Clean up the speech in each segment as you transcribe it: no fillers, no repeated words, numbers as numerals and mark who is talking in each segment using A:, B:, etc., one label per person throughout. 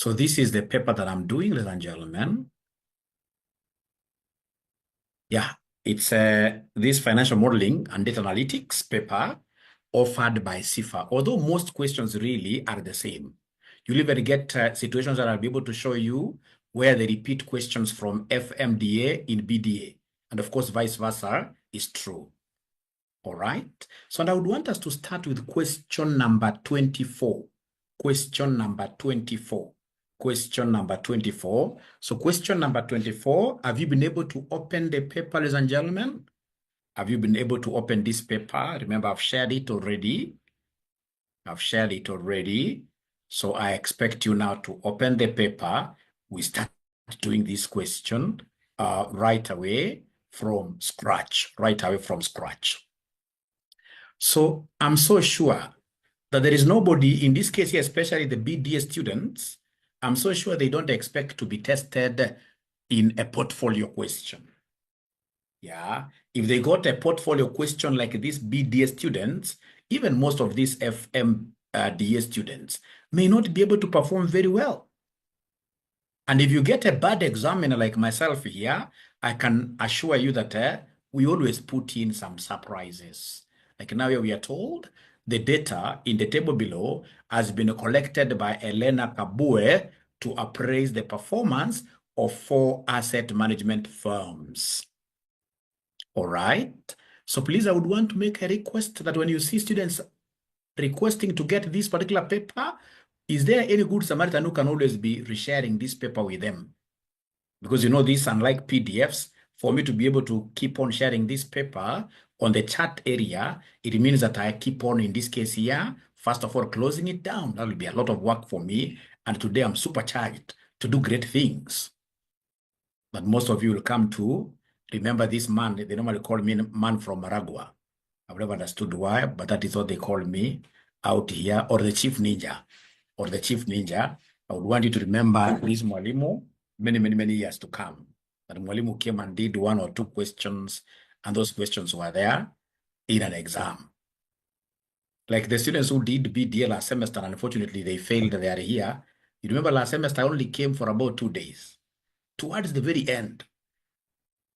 A: So this is the paper that I'm doing, ladies and gentlemen. Yeah, it's this financial modeling and data analytics paper offered by CIFA, although most questions really are the same. You'll even get situations that I'll be able to show you where they repeat questions from FMDA in BDA. And of course, vice versa is true. All right. So and I would want us to start with question number 24. Question number 24. Question number 24. So question number 24, have you been able to open the paper, ladies and gentlemen? Have you been able to open this paper? Remember, I've shared it already. I've shared it already. So I expect you now to open the paper. We start doing this question right away from scratch. Right away from scratch. So I'm so sure that there is nobody, in this case here, especially the BDA students, I'm so sure they don't expect to be tested in a portfolio question. Yeah, if they got a portfolio question like this BDA students, even most of these FMDA students may not be able to perform very well. And if you get a bad examiner like myself here, I can assure you that we always put in some surprises. Like now we are told the data in the table below has been collected by Elena Kabue to appraise the performance of 4 asset management firms. All right. So please, I would want to make a request that when you see students requesting to get this particular paper, is there any good Samaritan who can always be resharing this paper with them? Because you know this, unlike PDFs, for me to be able to keep on sharing this paper on the chat area, it means that I keep on, in this case here, first of all, closing it down. That will be a lot of work for me. And today I'm supercharged to do great things. But most of you will come to remember this man. They normally call me man from Maragua. I've never understood why, but that is what they call me out here, or the chief ninja, or the chief ninja. I would want you to remember this Mwalimu many years to come. That Mwalimu came and did 1 or 2 questions, and those questions were there in an exam. Like the students who did BDA last semester, unfortunately, they failed. They are here. You remember last semester, I only came for about 2 days. Towards the very end.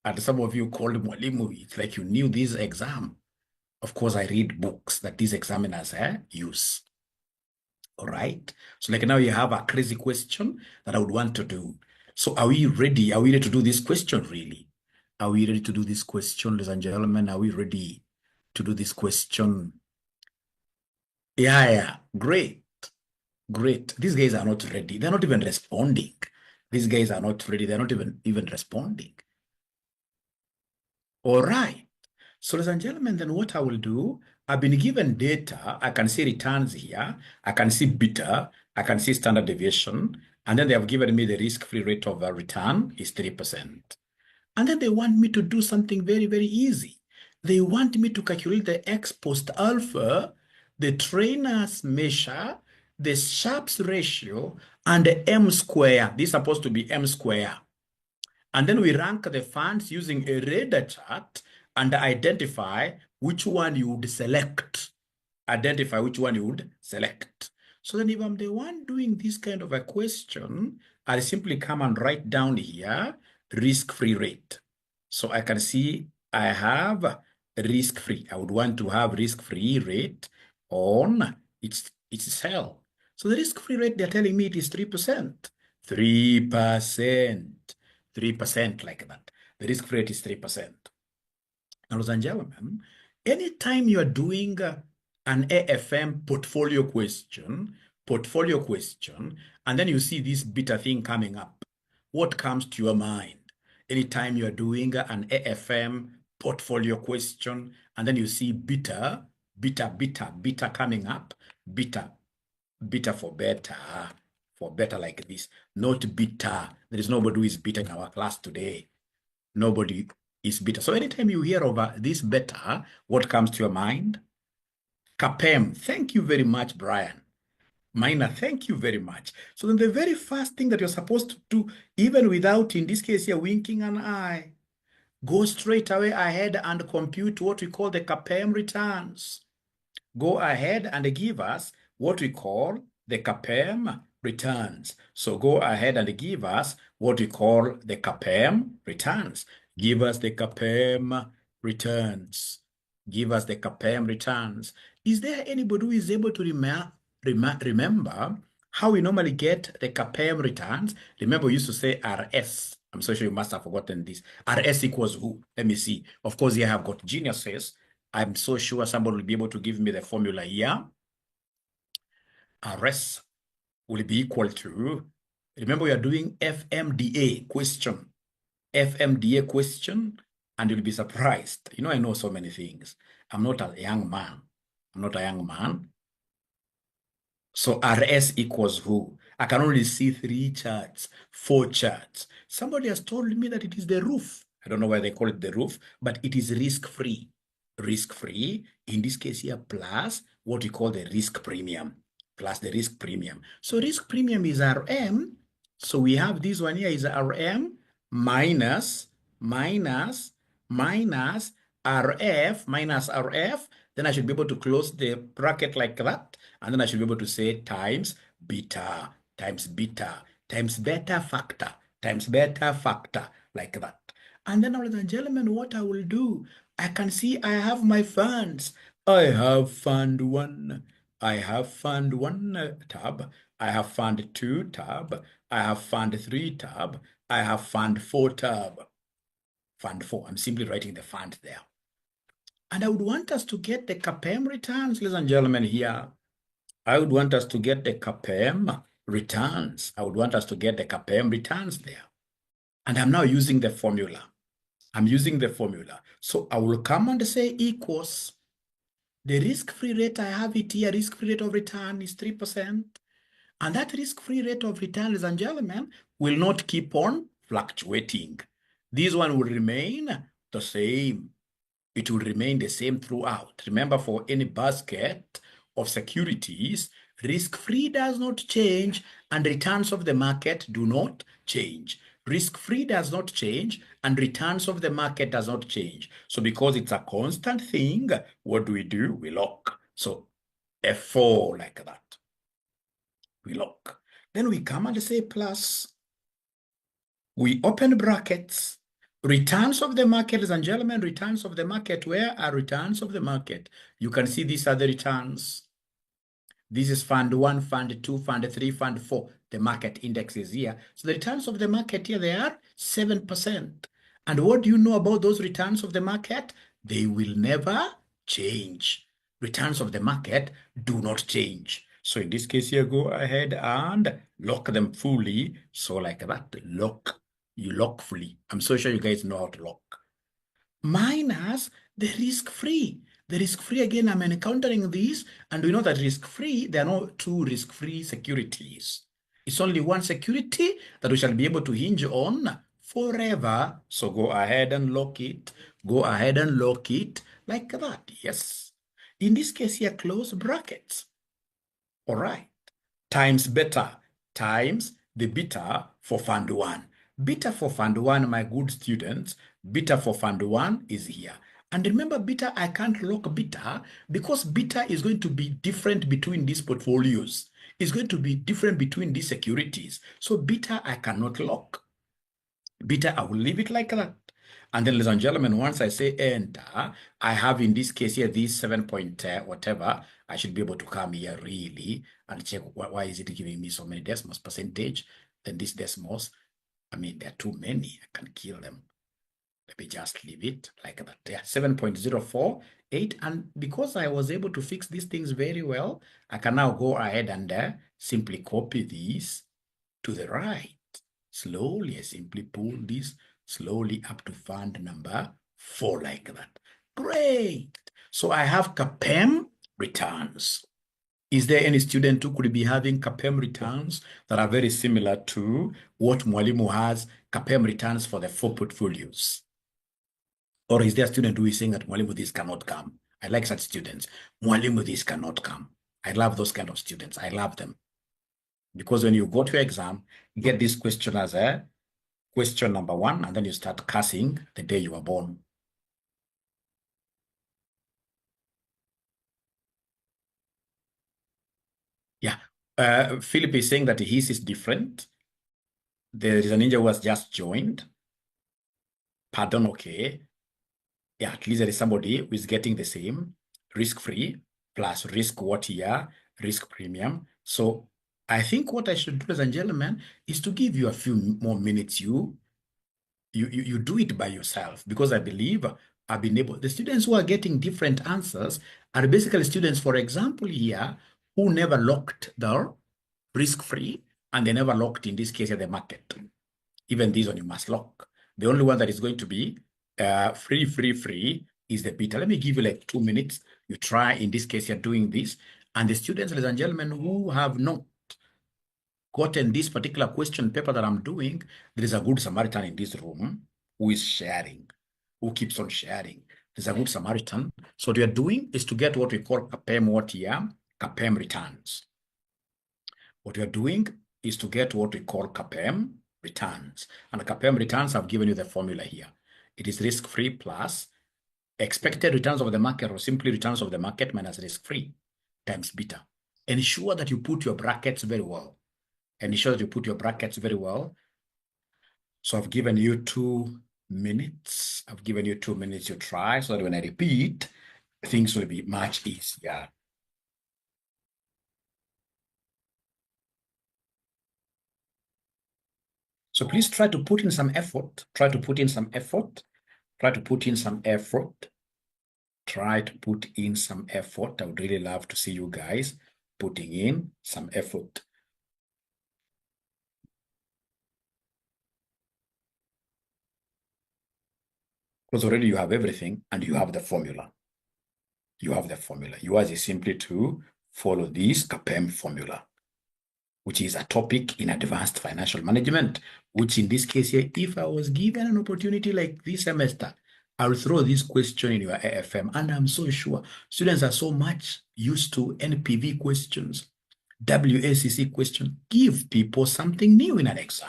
A: And some of you called Mwalimu. It's like you knew this exam. Of course, I read books that these examiners use. All right. So like now you have a crazy question that I would want to do. So are we ready? Are we ready to do this question really? Are we ready to do this question, ladies and gentlemen? Are we ready to do this question? Yeah. Great. These guys are not ready. They're not even responding. These guys are not ready. They're not even responding. All right. So, ladies and gentlemen, then what I will do, I've been given data. I can see returns here. I can see beta. I can see standard deviation. And then they have given me the risk-free rate of a return is 3%. And then they want me to do something very easy. They want me to calculate the X post alpha, the trainer's measure, the Sharpe's ratio, and the M square. This is supposed to be M square. And then we rank the funds using a radar chart and identify which one you would select. Identify which one you would select. So then if I'm the one doing this kind of a question, I'll simply come and write down here risk-free rate. So I can see I have risk-free. I would want to have risk-free rate on its cell. So the risk-free rate, they're telling me it is 3%. 3% like that. The risk-free rate is 3%. Now, ladies and gentlemen, anytime you are doing an AFM portfolio question, and then you see this beta thing coming up, what comes to your mind? Anytime you are doing an AFM portfolio question, and then you see beta coming up, beta for better like this, not beta. There is nobody who is beta in our class today. Nobody is beta. So anytime you hear over this beta, what comes to your mind? CAPM. Thank you very much, Brian. Minor, thank you very much. So then the very first thing that you're supposed to do, even without, in this case here, winking an eye, go straight away ahead and compute what we call the CAPM returns. Go ahead and give us what we call the CAPM returns. So go ahead and give us what we call the CAPM returns. Give us the CAPM returns. Give us the CAPM returns. Is there anybody who is able to remember how we normally get the CAPM returns? Remember, we used to say RS. I'm so sure you must have forgotten this. RS equals who? Let me see. Of course, here I've got geniuses. I'm so sure somebody will be able to give me the formula here. RS will be equal to, remember we are doing FMDA question. FMDA question, and you'll be surprised. You know, I know so many things. I'm not a young man. I'm not a young man. So RS equals who? I can only see 3 charts, 4 charts. Somebody has told me that it is the roof. I don't know why they call it the roof, but it is risk-free. Risk-free, in this case here, plus what we call the risk premium. Plus the risk premium. So risk premium is RM. So we have this one here is RM minus RF. Then I should be able to close the bracket like that. And then I should be able to say times beta, times beta, times beta factor, like that. And then, ladies and gentlemen, what I will do, I can see I have my funds. I have fund 1. I have fund 1 tab. I have fund 2 tab. I have fund 3 tab. I have fund 4 tab. Fund 4. I'm simply writing the fund there. And I would want us to get the CAPM returns, ladies and gentlemen, here. I would want us to get the CAPM returns. I would want us to get the CAPM returns there. And I'm now using the formula. I'm using the formula. So I will come and say equals the risk-free rate. I have it here. Risk-free rate of return is 3%. And that risk-free rate of return, ladies and gentlemen, will not keep on fluctuating. This one will remain the same. It will remain the same throughout. Remember, for any basket of securities, risk-free does not change and returns of the market do not change. Risk-free does not change and returns of the market does not change. So because it's a constant thing, what do? We lock. So F4 like that. We lock. Then we come and say plus. We open brackets. Returns of the market, ladies and gentlemen, returns of the market. Where are returns of the market? You can see these are the returns. This is fund 1, fund 2, fund 3, fund 4. The market index is here. So the returns of the market here, they are 7%. And what do you know about those returns of the market? They will never change. Returns of the market do not change. So in this case here, go ahead and lock them fully. So like that, lock. You lock fully. I'm so sure you guys know how to lock. Minus the risk-free. The risk-free, again, I'm encountering these, and we know that risk-free, there are no 2 risk-free securities. It's only 1 security that we shall be able to hinge on forever. So go ahead and lock it. Go ahead and lock it like that. Yes. In this case here, close brackets. All right. Times beta, times the beta for fund 1. Beta for fund 1, my good students, beta for fund 1 is here. And remember, beta, I can't lock beta because beta is going to be different between these portfolios. It's going to be different between these securities. So beta, I cannot lock. Beta, I will leave it like that. And then, ladies and gentlemen, once I say enter, I have in this case here, this 7 point whatever, I should be able to come here really and check why is it giving me so many decimals percentage. Then these decimals, I mean, there are too many. I can kill them. Let me just leave it like that. Yeah, 7.048. And because I was able to fix these things very well, I can now go ahead and simply copy these to the right. Slowly, I simply pull this slowly up to fund number 4 like that. Great. So I have CAPM returns. Is there any student who could be having CAPM returns that are very similar to what Mwalimu has, CAPM returns for the 4 portfolios? Or is there a student who is saying that Mwalimu, this cannot come? I like such students. Mwalimu, this cannot come. I love those kind of students. I love them. Because when you go to your exam, get this question as a question number 1, and then you start cursing the day you were born. Yeah. Philip is saying that his is different. There is a ninja who has just joined. Pardon, okay. Yeah, at least there is somebody who is getting the same risk-free plus risk what here, risk premium. So I think what I should do, ladies and gentlemen, is to give you a few more minutes. You do it by yourself, because I believe I've been able, the students who are getting different answers are basically students, for example, here, who never locked their risk-free, and they never locked, in this case, at the market. Even this one you must lock. The only one that is going to be free is the beta. Let me give you like 2 minutes. You try, in this case, you're doing this. And the students, ladies and gentlemen, who have not gotten this particular question paper that I'm doing, there is a good Samaritan in this room who is sharing, who keeps on sharing. There's a good Samaritan. So what we are doing is to get what we call CAPM returns. What we are doing is to get what we call CAPM returns. And the CAPM returns, I've given you the formula here. It is risk-free plus expected returns of the market, or simply returns of the market minus risk-free times beta. Ensure that you put your brackets very well. Ensure that you put your brackets very well. So I've given you 2 minutes. I've given you 2 minutes to try, so that when I repeat, things will be much easier. So please try to put in some effort. Try to put in some effort. Try to put in some effort. Try to put in some effort. I would really love to see you guys putting in some effort. Because already you have everything, and you have the formula. You have the formula. Yours is simply to follow this CAPM formula, which is a topic in advanced financial management, which in this case here, if I was given an opportunity like this semester, I'll throw this question in your AFM, and I'm so sure students are so much used to NPV questions, WACC questions. Give people something new in an exam.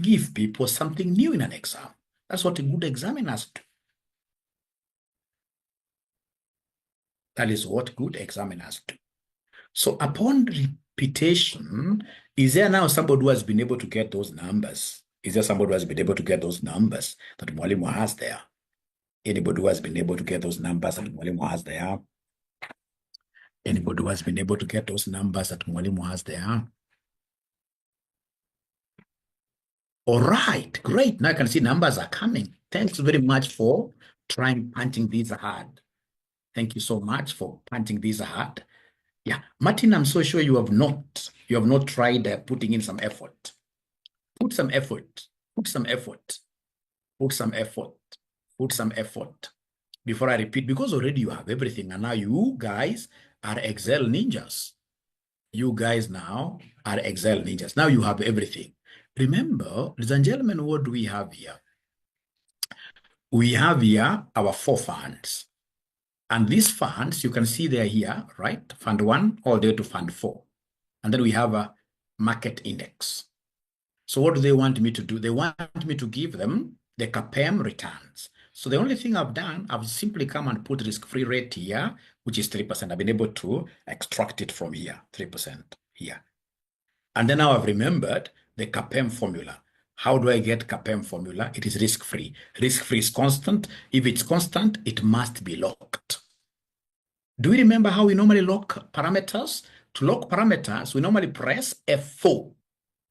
A: Give people something new in an exam. That's what a good examiners do. That is what good examiners do. So upon repetition, is there now somebody who has been able to get those numbers? Is there somebody who has been able to get those numbers that Mwalimu has there? Anybody who has been able to get those numbers that Mwalimu has there? Anybody who has been able to get those numbers that Mwalimu has there? All right, great. Now I can see numbers are coming. Thanks very much for trying punching these hard. Thank you so much for punching these hard. Yeah, Martin, I'm so sure you have not tried putting in some effort. Put some effort. Put some effort. Put some effort. Put some effort. Before I repeat, because already you have everything, and now you guys are Excel ninjas. You guys now are Excel ninjas. Now you have everything. Remember, ladies and gentlemen, what do we have here? We have here our 4 funds. And these funds, you can see they're here, right? Fund 1 all the way to Fund 4. And then we have a market index. So what do they want me to do? They want me to give them the CAPM returns. So the only thing I've done, I've simply come and put risk-free rate here, which is 3%. I've been able to extract it from here, 3% here. And then now I've remembered the CAPM formula. How do I get CAPM formula? It is risk-free. Risk-free is constant. If it's constant, it must be locked. Do we remember how we normally lock parameters? To lock parameters, we normally press F4.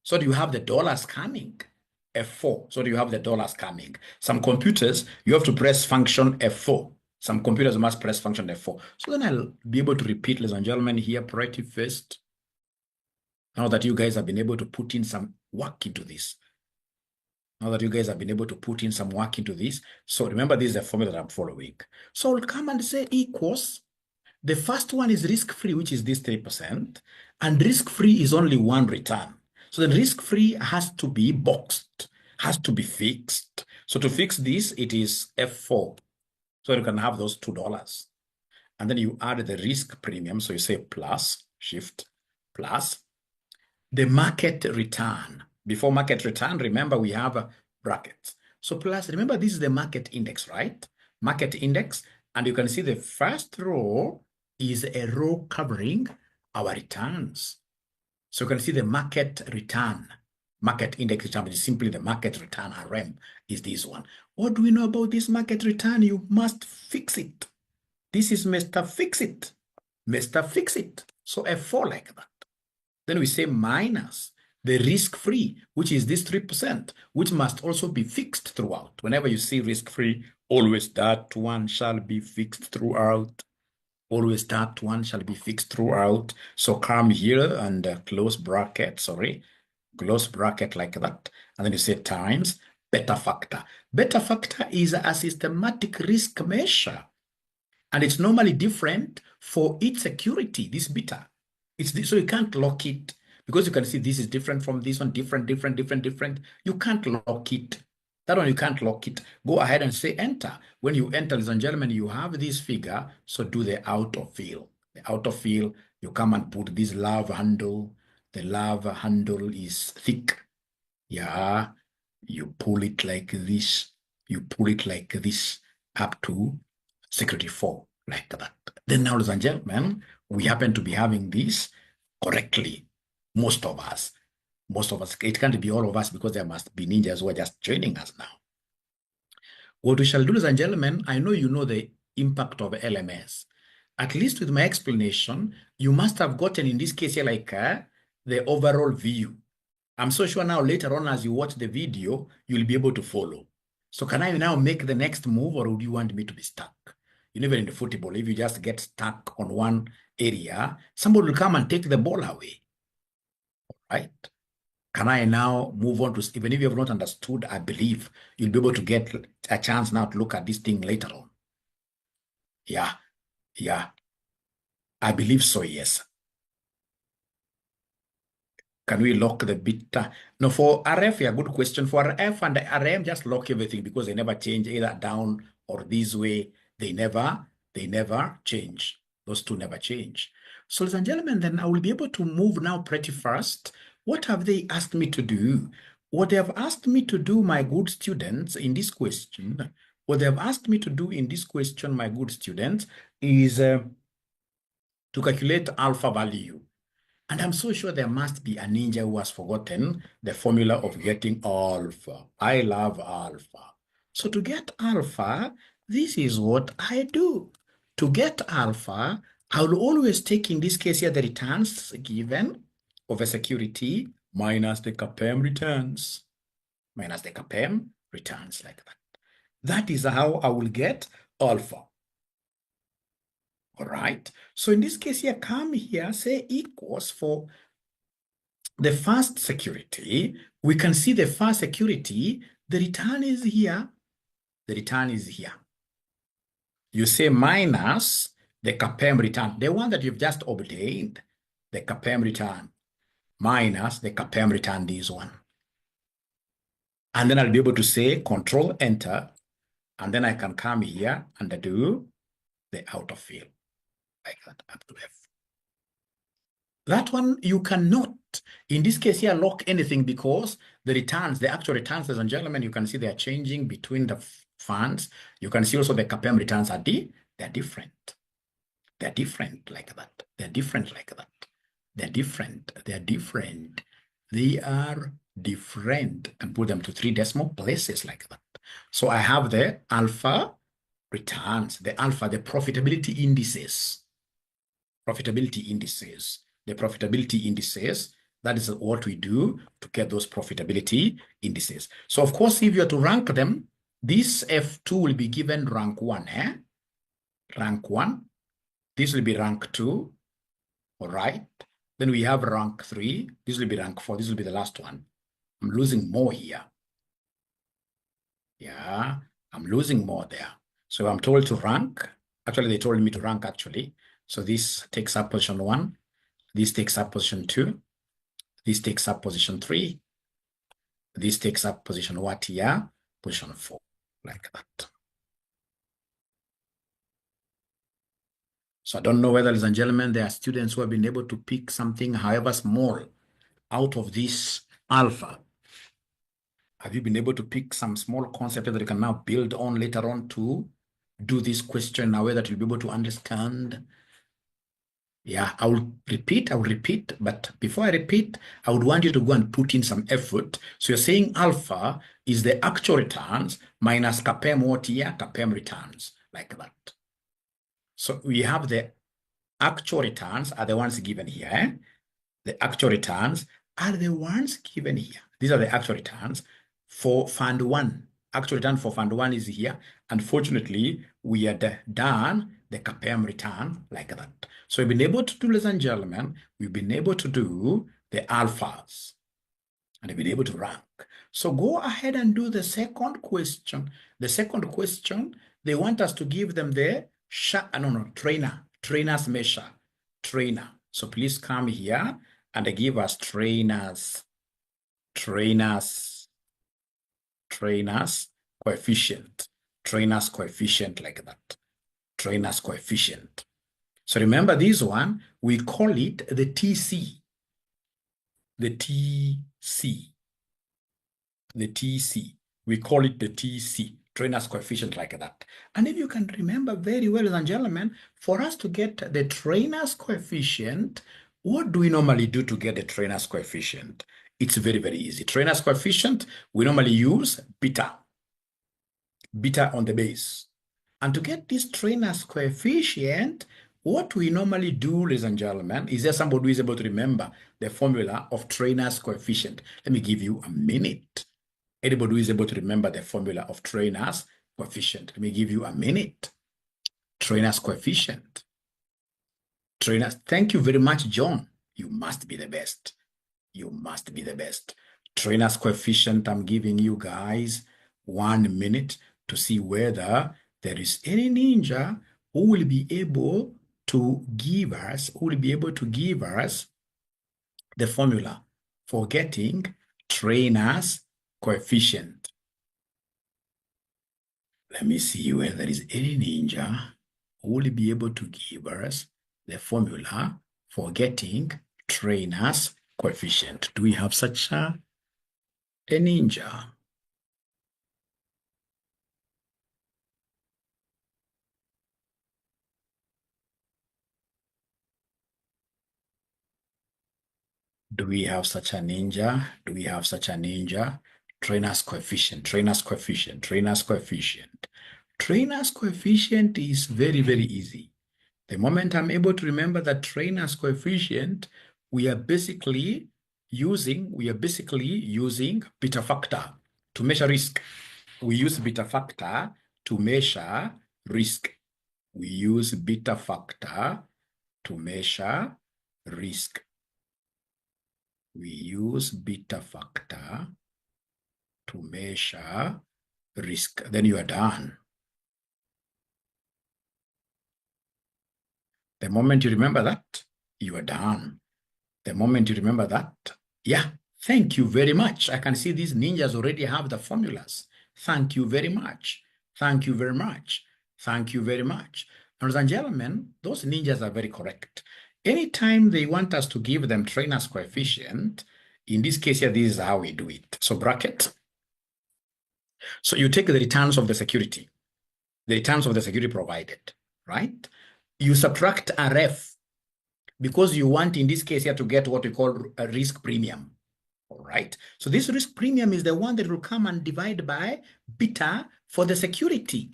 A: So do you have the dollars coming? F4. So do you have the dollars coming? Some computers, you have to press function F4. Some computers must press function F4. So then I'll be able to repeat, ladies and gentlemen, here, priority first. Now that you guys have been able to put in some work into this. Now that you guys have been able to put in some work into this. So remember, this is the formula that I'm following. So I'll come and say equals. The first one is risk-free, which is this 3%. And risk-free is only one return. So the risk-free has to be boxed, has to be fixed. So to fix this, it is F4. So you can have those $2. And then you add the risk premium. So you say plus, shift, plus. The market return. Before market return, remember we have brackets. So plus, remember this is the market index, right? Market index. And you can see the first row is a row covering our returns. So you can see the market return, market index return, which is simply the market return, RM, is this one. What do we know about this market return? You must fix it. This is Mr. Fix It. Mr. Fix It. So F4 like that. Then we say minus the risk-free, which is this 3%, which must also be fixed throughout. Whenever you see risk-free, always that one shall be fixed throughout. Always that one shall be fixed throughout. So come here and close bracket, close bracket like that. And then you say times beta factor. Beta factor is a systematic risk measure. And it's normally different for each security, this beta. So you can't lock it because you can see this is different from this one, different. You can't lock it. That one, you can't lock it. Go ahead and say enter. When you enter, ladies and gentlemen, you have this figure. So do the autofill. The autofill, you come and put this love handle. The love handle is thick. Yeah. You pull it like this. You pull it like this up to security 4, like that. Then now, ladies and gentlemen, we happen to be having this correctly. Most of us. It can't be all of us because there must be ninjas who are just joining us now. What we shall do, ladies and gentlemen, I know you know the impact of LMS. At least with my explanation, you must have gotten in this case here like the overall view. I'm so sure now later on as you watch the video, you'll be able to follow. So can I now make the next move or would you want me to be stuck? You know, even in the football, if you just get stuck on one area, somebody will come and take the ball away. Right? Can I now move on to, even if you have not understood, I believe you'll be able to get a chance now to look at this thing later on. Yeah. I believe so, yes. Can we lock the beta? No, for RF, yeah, good question. For RF and RM, just lock everything because they never change either down or this way. They never change. Those two never change. So, ladies and gentlemen, then I will be able to move now pretty fast. What have they asked me to do? What they have asked me to do, my good students, in this question, my good students, is to calculate alpha value. And I'm so sure there must be a ninja who has forgotten the formula of getting alpha. I love alpha. So to get alpha, this is what I do. To get alpha, I will always take, in this case here, the returns given of a security minus the 𝒂𝒂 returns. Minus the 𝒂𝒂 returns like that. That is how I will get alpha. All right. So in this case here, come here, say equals for the first security. We can see the first security, the return is here. The return is here. You say minus the 𝒂𝒂 return, the one that you've just obtained, the 𝒂𝒂 return, minus the 𝒂𝒂 return, this one. And then I'll be able to say Control Enter, and then I can come here and do the autofill. Like that, up to F. That one you cannot, in this case here, lock anything because the returns, the actual returns, ladies and gentlemen, you can see they are changing between the funds. You can see also the 𝒂𝒂 returns are they're different. They're different like that. They're different like that. They're different. They're different. They are different, and put them to 3 decimal places like that. So I have the alpha returns, the alpha, the profitability indices. Profitability indices. The profitability indices, that is what we do to get those profitability indices. So of course, if you are to rank them, this F2 will be given rank 1, Rank 1. This will be rank 2. All right. Then we have rank 3. This will be rank 4. This will be the last one. I'm losing more here. Yeah, I'm losing more there. So I'm told to rank. Actually, they told me to rank actually. So this takes up position 1. This takes up position 2. This takes up position 3. This takes up position what here? Position 4, like that. So I don't know whether, ladies and gentlemen, there are students who have been able to pick something, however small, out of this alpha. Have you been able to pick some small concept that you can now build on later on to do this question in a way that you'll be able to understand Yeah, I will repeat, but before I repeat, I would want you to go and put in some effort. So you're saying alpha is the actual returns minus 𝐾𝐵 what here? 𝐾𝐵 returns, like that. So we have the actual returns are the ones given here. Eh? The actual returns are the ones given here. These are the actual returns for Fund 1. Actual return for Fund 1 is here. Unfortunately, we had done the 𝐾𝐵 return like that. So we've been able to do, ladies and gentlemen, we've been able to do the alphas and we've been able to rank. So go ahead and do the second question. The second question, they want us to give them the trainer's measure, trainer. So please come here and give us trainer's coefficient, like that, trainer's coefficient. So remember this one, we call it the TC, we call it the TC, trainer's coefficient, like that. And if you can remember very well, ladies and gentlemen, for us to get the trainer's coefficient, what do we normally do to get the trainer's coefficient? It's very, very easy. Trainer's coefficient, we normally use beta on the base. And to get this trainer's coefficient, what we normally do, ladies and gentlemen, is there somebody who is able to remember the formula of trainer's coefficient? Let me give you a minute. Anybody who is able to remember the formula of trainer's coefficient? Let me give you a minute. Trainer's coefficient. Trainers, thank you very much, John. You must be the best. You must be the best. Trainer's coefficient, I'm giving you guys 1 minute to see whether there is any ninja who will be able to give us, the formula for getting trainer's coefficient. Let me see whether there is any ninja who will be able to give us the formula for getting trainer's coefficient. Do we have such a ninja? Do we have such a ninja? Trainer's coefficient. Trainer's coefficient is very, very easy. The moment I'm able to remember that trainer's coefficient, we are basically using beta factor to measure risk. We use beta factor to measure risk. We use beta factor to measure risk. We use beta factor to measure risk. Then you are done. The moment you remember that, you are done. The moment you remember that, yeah, thank you very much. I can see these ninjas already have the formulas. Thank you very much. Thank you very much. Thank you very much. Ladies and gentlemen, those ninjas are very correct. Anytime they want us to give them trainer's coefficient, in this case here, this is how we do it. So bracket. So you take the returns of the security provided, right? You subtract RF because you want, in this case here, to get what we call a risk premium, all right? So this risk premium is the one that will come and divide by beta for the security.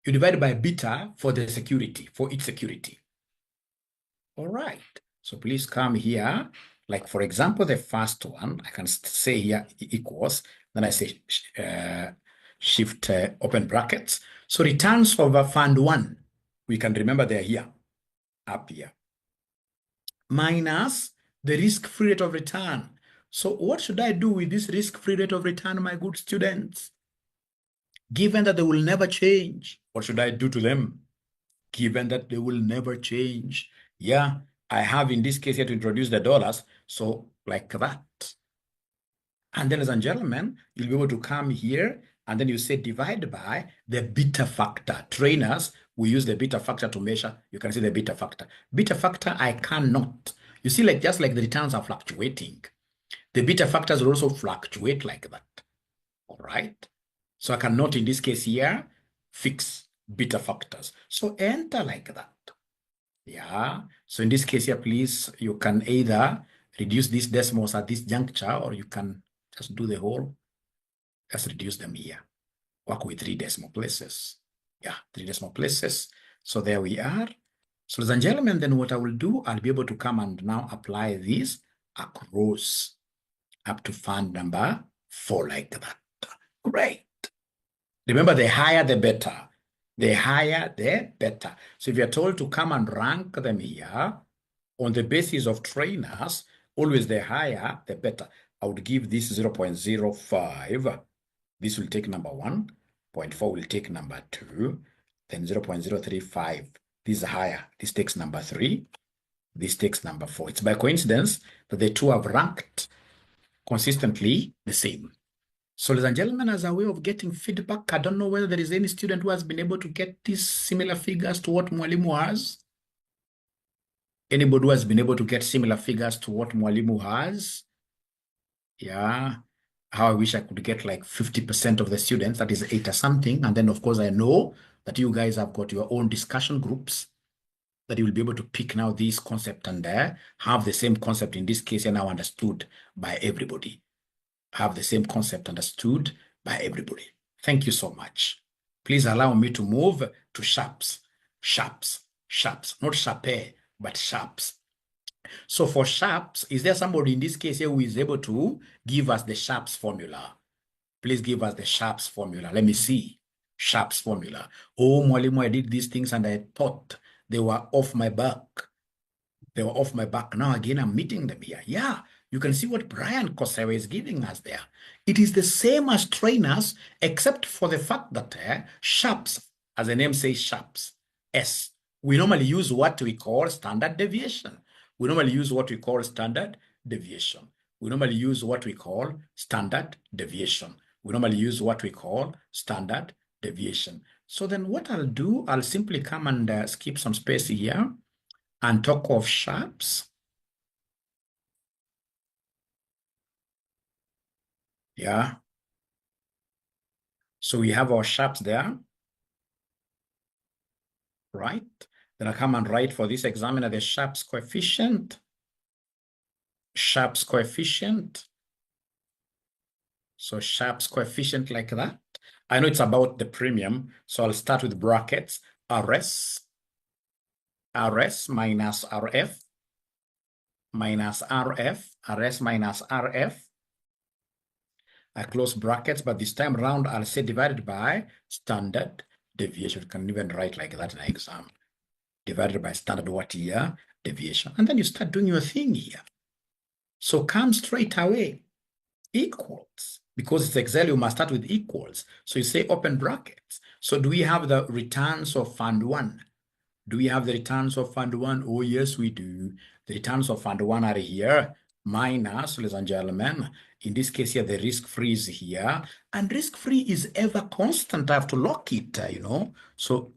A: You divide by beta for the security, for each security. All right, so please come here. Like, for example, the first one, I can say here equals, then I say shift open brackets. So returns of Fund 1, we can remember they're here, up here, minus the risk-free rate of return. So what should I do with this risk-free rate of return, my good students? Given that they will never change, what should I do to them? Given that they will never change. Yeah, I have in this case here to introduce the dollars, so like that. And then, ladies and gentlemen, you'll be able to come here and then you say divide by the beta factor. Trainers, we use the beta factor to measure. You can see the beta factor. Beta factor, I cannot. You see, like just like the returns are fluctuating, the beta factors will also fluctuate like that. All right. So I cannot, in this case here, fix beta factors. So enter like that. Yeah. So in this case here, please, you can either reduce these decimals at this juncture, or you can just do the whole, just reduce them here. Work with 3 decimal places. Yeah, 3 decimal places. So there we are. So ladies and gentlemen, then what I will do, I'll be able to come and now apply this across up to fund number 4 like that. Great. Remember, the higher, the better. The higher, the better. So if you're told to come and rank them here on the basis of trainers, always the higher, the better. I would give this 0.05. This will take number 1. 0.4 will take number 2. Then 0.035. This is higher. This takes number 3. This takes number 4. It's by coincidence that the two have ranked consistently the same. So ladies and gentlemen, as a way of getting feedback, I don't know whether there is any student who has been able to get these similar figures to what Mwalimu has. Anybody who has been able to get similar figures to what Mwalimu has? Yeah. How I wish I could get like 50% of the students, that is 8 or something. And then, of course, I know that you guys have got your own discussion groups that you will be able to pick now this concept and have the same concept in this case and now understood by everybody. Have the same concept understood by everybody. Thank you so much. Please allow me to move to sharps. Sharps. Sharps. Not 𝒐𝒏𝒈, but sharps. So for sharps, is there somebody in this case here who is able to give us the sharps formula? Please give us the sharps formula. Let me see. Sharps formula. Oh, Mwalimu, I did these things and I thought they were off my back. They were off my back. Now again, I'm meeting them here. Yeah, you can see what Brian Kosewa is giving us there. It is the same as trainers, except for the fact that sharps, as the name says, sharps, S. We normally use what we call standard deviation. We normally use what we call standard deviation. We normally use what we call standard deviation. We normally use what we call standard deviation. So then what I'll do, I'll simply come and skip some space here and talk of sharps. Yeah. So we have our sharps there. Right. Then I come and write for this examiner the sharps coefficient. Sharps coefficient. So sharps coefficient like that. I know it's about the premium, so I'll start with brackets. RS minus RF minus RF, RS minus RF. I close brackets, but this time around I'll say divided by standard deviation. You can even write like that in an exam. Divided by standard what here? Deviation. And then you start doing your thing here. So come straight away. Equals. Because it's Excel, you must start with equals. So you say open brackets. So do we have the returns of Fund 1? Do we have the returns of Fund 1? Oh, yes, we do. The returns of Fund 1 are here. Minus, ladies and gentlemen, in this case here, the risk-free is here. And risk-free is ever constant. I have to lock it, you know. So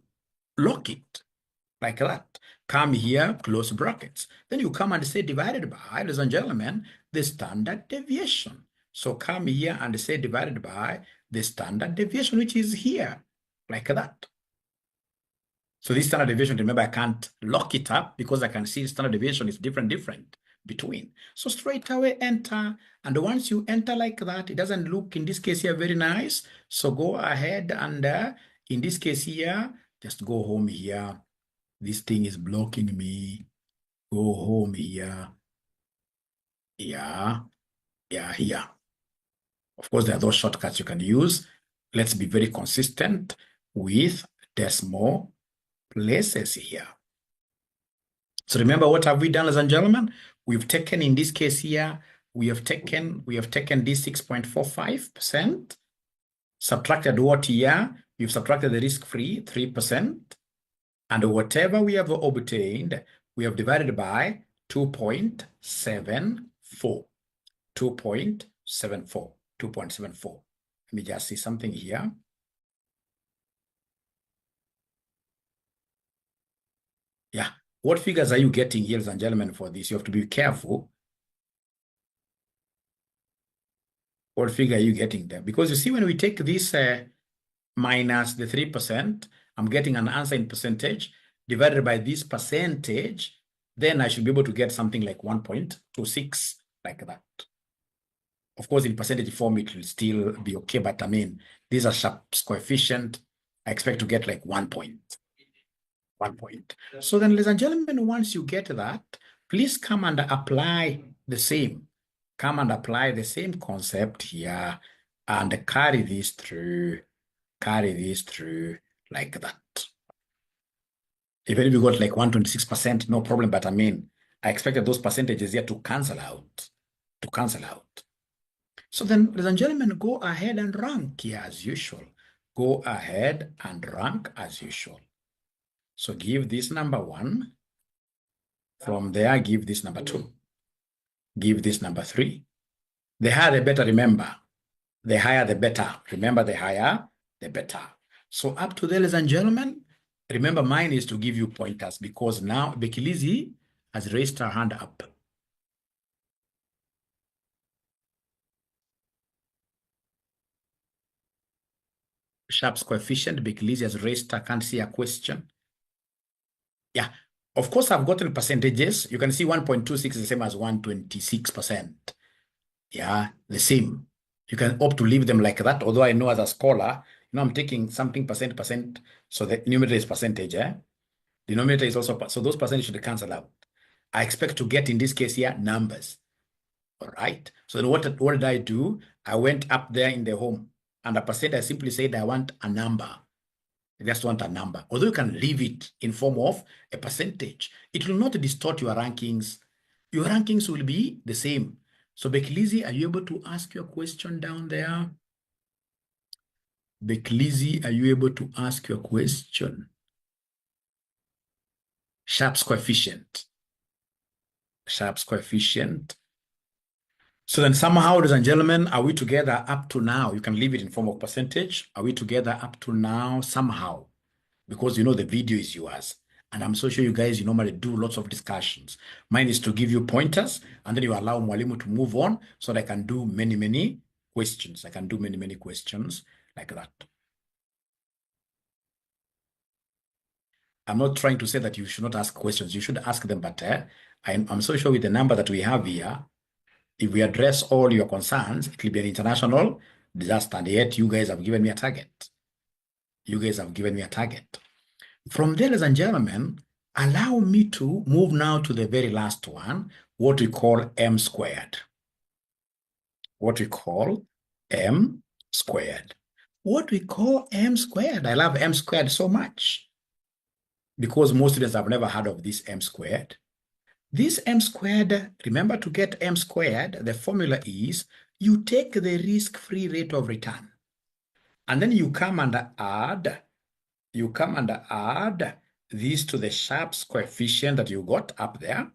A: lock it like that. Come here, close brackets. Then you come and say divided by, ladies and gentlemen, the standard deviation. So come here and say divided by the standard deviation, which is here, like that. So this standard deviation, remember, I can't lock it up because I can see standard deviation is different between. So straight away enter. And once you enter like that, it doesn't look, in this case here, very nice. So go ahead and in this case here, just go home here. This thing is blocking me. Go home here. Yeah, here. Of course, there are those shortcuts you can use. Let's be very consistent with decimal places here. So remember, what have we done, ladies and gentlemen? We've taken, in this case here, we have taken this 6.45%, subtracted what here? We've subtracted the risk-free 3%, and whatever we have obtained, we have divided by 2.74. 2.74. Let me just see something here. Yeah. What figures are you getting here, ladies and gentlemen, for this? You have to be careful. What figure are you getting there? Because you see, when we take this minus the 3%, I'm getting an answer in percentage. divided by this percentage, then I should be able to get something like 1.26, like that. Of course, in percentage form, it will still be okay, but I mean, these are Sharpe's coefficient. I expect to get like 1 point. 1 point. So then, ladies and gentlemen, once you get that, please come and apply the same. Come and apply the same concept here and carry this through like that. Even if you got like 126%, no problem. But I mean, I expected those percentages here to cancel out. So then, ladies and gentlemen, go ahead and rank here as usual. Go ahead and rank as usual. So give this number 1. From there, give this number 2. Give this number 3. The higher, the better, remember. The higher, the better. Remember, the higher, the better. So up to there, ladies and gentlemen, remember mine is to give you pointers because now 𝒔𝒈𝒐𝒊𝒏𝒈 has raised her hand up. Sharpe's coefficient, 𝒔𝒈𝒐𝒊𝒏𝒈 has raised her, can't see a question. Yeah, of course, I've gotten percentages. You can see 1.26 is the same as 126%. Yeah, the same. You can opt to leave them like that. Although I know as a scholar, I'm taking something percent. So the numerator is percentage. Denominator is also, so those percentages should cancel out. I expect to get, in this case here, numbers. All right. So then what did I do? I went up there in the home and a percent, I simply said, I want a number. I just want a number. Although you can leave it in form of a percentage, it will not distort your rankings. Your rankings will be the same. So 𝒔𝒈𝒐𝒊𝒏𝒈, are you able to ask your question down there? 𝒔𝒈𝒐𝒊𝒏𝒈, are you able to ask your question? Sharpe's coefficient. Sharpe's coefficient. So then somehow, ladies and gentlemen, are we together up to now? You can leave it in form of percentage. Are we together up to now somehow? Because the video is yours. And I'm so sure you guys, you normally do lots of discussions. Mine is to give you pointers, and then you allow Mwalimu to move on so that I can do many questions. I can do many questions like that. I'm not trying to say that you should not ask questions. You should ask them, but I'm so sure with the number that we have here, if we address all your concerns, it will be an international disaster. And yet you guys have given me a target. You guys have given me a target. From there, ladies and gentlemen, allow me to move now to the very last one, what we call M squared. What we call M squared. What we call M squared. I love M squared so much because most students have never heard of this M squared. This M squared, remember, to get M squared, the formula is you take the risk-free rate of return. And then you come and add this to the Sharpe's coefficient that you got up there.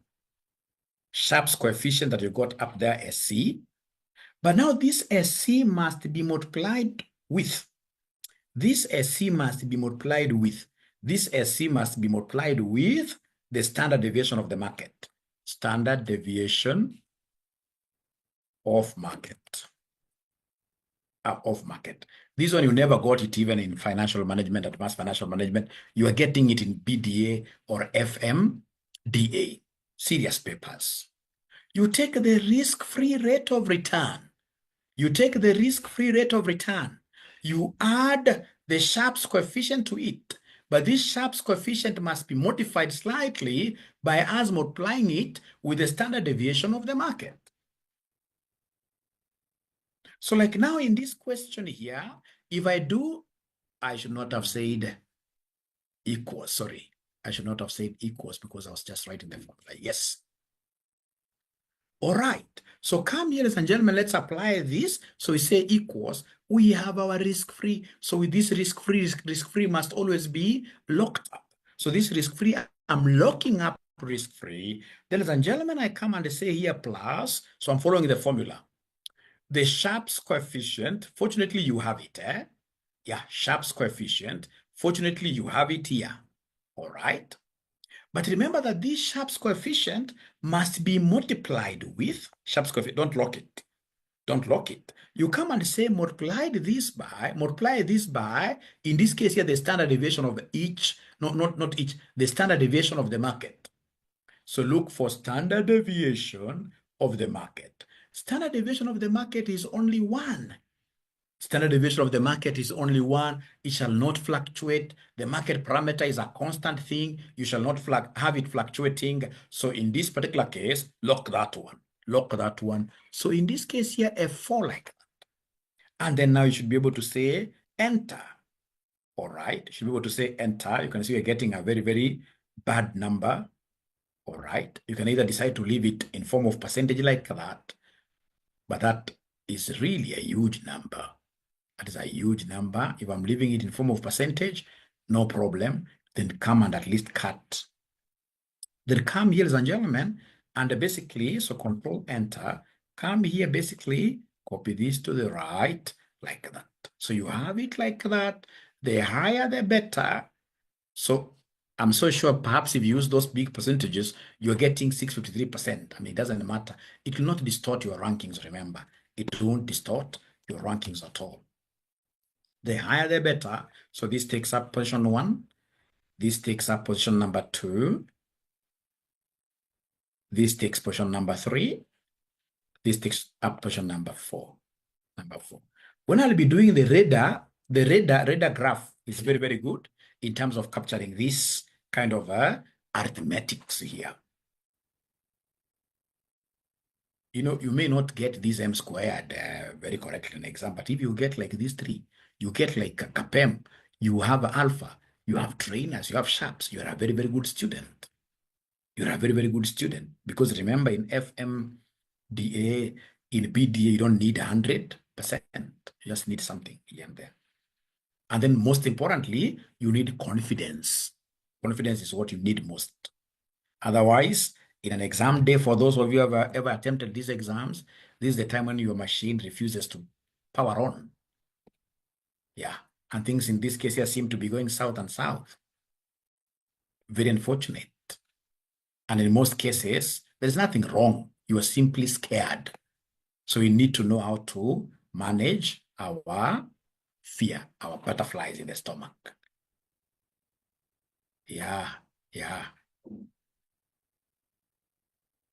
A: Sharpe's coefficient that you got up there, SC. But now this SC must be multiplied with. This SC must be multiplied with. This SC must be multiplied with the standard deviation of the market. Standard deviation of market. Of market. This one, you never got it even in financial management, advanced financial management. You are getting it in BDA or Fmda, serious papers. You take the risk-free rate of return. You take the risk-free rate of return. You add the Sharpe's coefficient to it. But this Sharpe's coefficient must be modified slightly by us multiplying it with the standard deviation of the market. So like now in this question here, if I do, I should not have said equals, sorry. I should not have said equals because I was just writing the formula, yes. All right, so come here, ladies and gentlemen, let's apply this. So we say equals, we have our risk-free. So with this risk-free must always be locked up. So this risk-free, I'm locking up risk-free. Then, ladies and gentlemen, I come and say here plus, so I'm following the formula. The Sharpe's coefficient, fortunately you have it, Yeah, Sharpe's coefficient, fortunately you have it here, all right? But remember that this Sharpe's coefficient must be multiplied with Sharpe's coefficient, don't lock it. Don't lock it. You come and say multiply this by, in this case here, the standard deviation of each, not each, the standard deviation of the market. So look for standard deviation of the market. Standard deviation of the market is only 1. Standard deviation of the market is only 1. It shall not fluctuate. The market parameter is a constant thing. You shall not have it fluctuating. So in this particular case, lock that one. Lock that one. So in this case here, F4 like that. And then now you should be able to say enter. All right. You should be able to say enter. You can see you're getting a very, very bad number. All right. You can either decide to leave it in form of percentage like that, but that is really a huge number. That is a huge number. If I'm leaving it in form of percentage, no problem. Then come and at least cut. Then come here, ladies and gentlemen, and basically, so control enter, come here, basically, copy this to the right, like that. So you have it like that. The higher, the better. So I'm so sure perhaps if you use those big percentages, you're getting 653%. I mean, it doesn't matter. It will not distort your rankings, remember. It won't distort your rankings at all. The higher, the better. So this takes up position 1. This takes up position number 2. This takes position number 3. This takes up position number 4. When I'll be doing the radar graph is very, very good in terms of capturing this kind of arithmetics here. You know, you may not get this M squared very correctly in exam, but if you get like these 3, you get like a CAPM, you have alpha, you have trainers, you have sharps, you're a very, very good student. You're a very, very good student. Because remember, in FMDA, in BDA, you don't need 100%. You just need something here and there. And then most importantly, you need confidence. Confidence is what you need most. Otherwise, in an exam day, for those of you who have ever attempted these exams, this is the time when your machine refuses to power on. Yeah. And things in this case here seem to be going south and south. Very unfortunate. And in most cases, there's nothing wrong. You are simply scared. So we need to know how to manage our fear, our butterflies in the stomach. Yeah.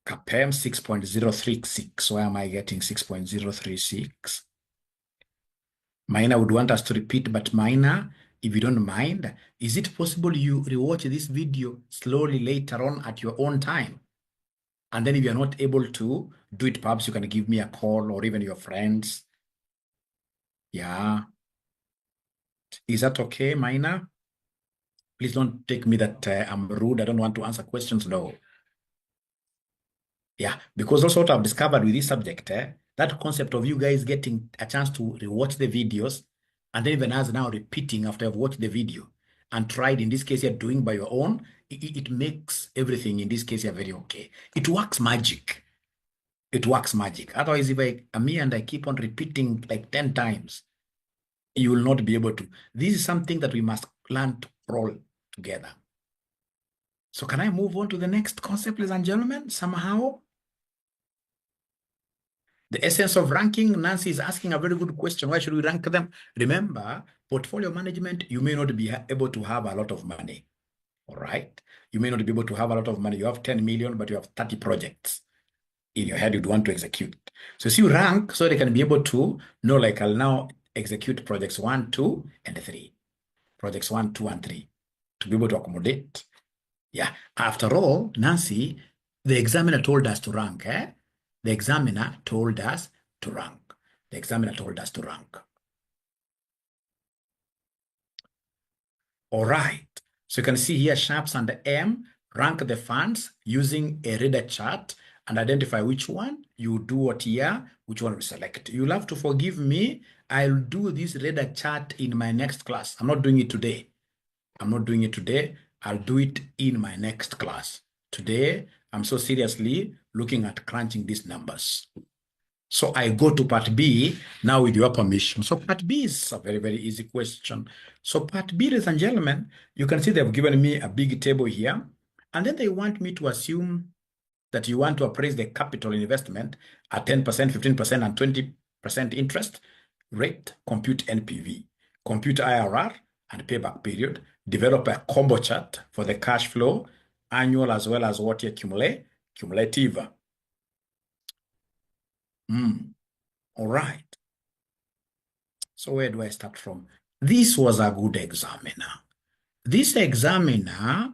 A: CAPM 6.036. Why am I getting 6.036? Minor would want us to repeat, but minor, if you don't mind, is it possible you rewatch this video slowly later on at your own time? And then if you're not able to do it, perhaps you can give me a call or even your friends. Yeah. Is that okay, minor? Please don't take me that I'm rude. I don't want to answer questions. No. Yeah, because also what I've discovered with this subject, that concept of you guys getting a chance to rewatch the videos, and then even as now repeating after I've watched the video and tried, in this case you're doing by your own, it makes everything in this case you're very okay. It works magic. It works magic. Otherwise, if I'm me and I keep on repeating like 10 times, you will not be able to. This is something that we must learn to roll together. So can I move on to the next concept, ladies and gentlemen, somehow? The essence of ranking, Nancy is asking a very good question. Why should we rank them? Remember, portfolio management, you may not be able to have a lot of money. All right? You may not be able to have a lot of money. You have 10 million, but you have 30 projects in your head you'd want to execute. So see, you rank so they can be able to know, like, I'll now execute projects 1, 2, and 3. Projects 1, 2, and 3 to be able to accommodate. Yeah. After all, Nancy, the examiner told us to rank, The examiner told us to rank. The examiner told us to rank. All right. So you can see here, Sharps and M rank the funds using a radar chart and identify which one you do what year, which one we select. You'll have to forgive me. I'll do this radar chart in my next class. I'm not doing it today. I'll do it in my next class. Today, I'm so seriously looking at crunching these numbers. So I go to part B now with your permission. So part B is a very, very easy question. So part B, ladies and gentlemen, you can see they've given me a big table here. And then they want me to assume that you want to appraise the capital investment at 10%, 15%, and percent interest rate, compute NPV, compute IRR and payback period, develop a combo chart for the cash flow, annual as well as what you accumulate, cumulative. All right. So where do I start from? This was a good examiner. This examiner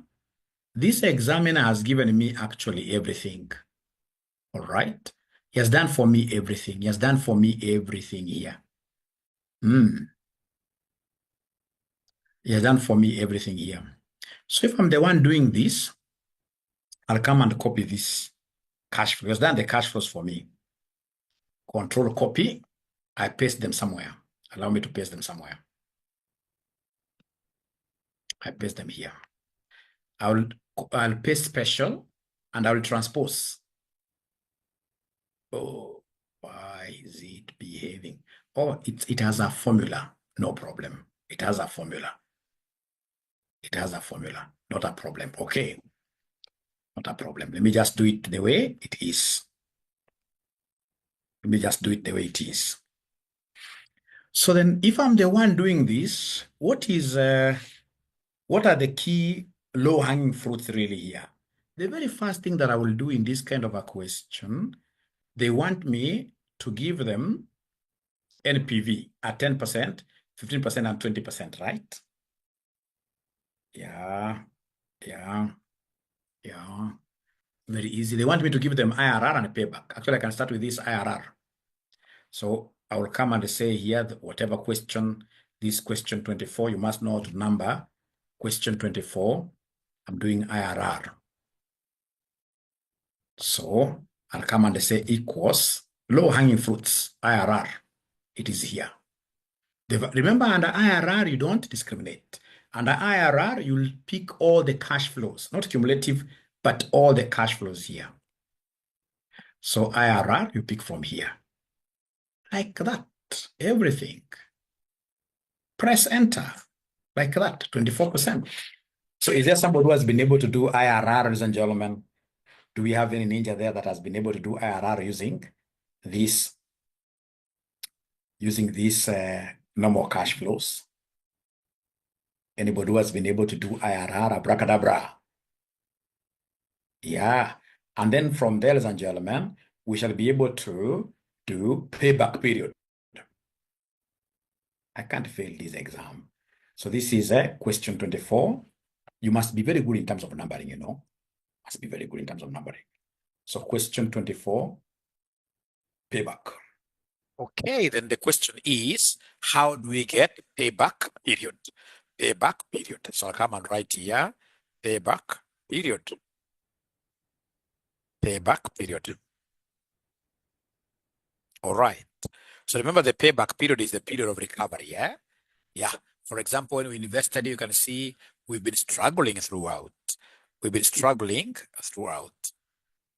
A: has given me actually everything. All right. He has done for me everything. He has done for me everything here. He has done for me everything here. So if I'm the one doing this, I'll come and copy this cash flow. He has done the cash flows for me. Control copy. I paste them somewhere. Allow me to paste them somewhere. I paste them here. I'll paste special and I will transpose. Oh, why is it behaving? Oh, it has a formula. No problem. It has a formula. It has a formula. Not a problem. Okay. Not a problem. Let me just do it the way it is. Let me just do it the way it is. So then if I'm the one doing this, what are the key low-hanging fruits really here? The very first thing that I will do in this kind of a question, they want me to give them NPV at 10%, 15%, and 20%, right? Yeah. Very easy. They want me to give them IRR and payback. Actually, I can start with this IRR. So I will come and say here, whatever question, this question 24, you must know how to number. Question 24, I'm doing IRR. So I'll come and say equals low-hanging fruits, IRR. It is here. Remember, under IRR, you don't discriminate. Under IRR, you'll pick all the cash flows, not cumulative, but all the cash flows here. So IRR, you pick from here. Like that, everything. Press enter, like that, 24%. So is there somebody who has been able to do IRR, ladies and gentlemen? Do we have any ninja there that has been able to do IRR using these normal cash flows? Anybody who has been able to do IRR, abracadabra? Yeah. And then from there, ladies and gentlemen, we shall be able to do payback period. I can't fail this exam. So this is question 24. You must be very good in terms of numbering, you know. Must be very good in terms of numbering. So question 24, payback. Okay, then the question is, how do we get payback period? Payback period. So I'll come and write here, payback period. Payback period. All right. So remember, the payback period is the period of recovery, yeah? Yeah. For example, when we invested, you can see we've been struggling throughout. We've been struggling throughout.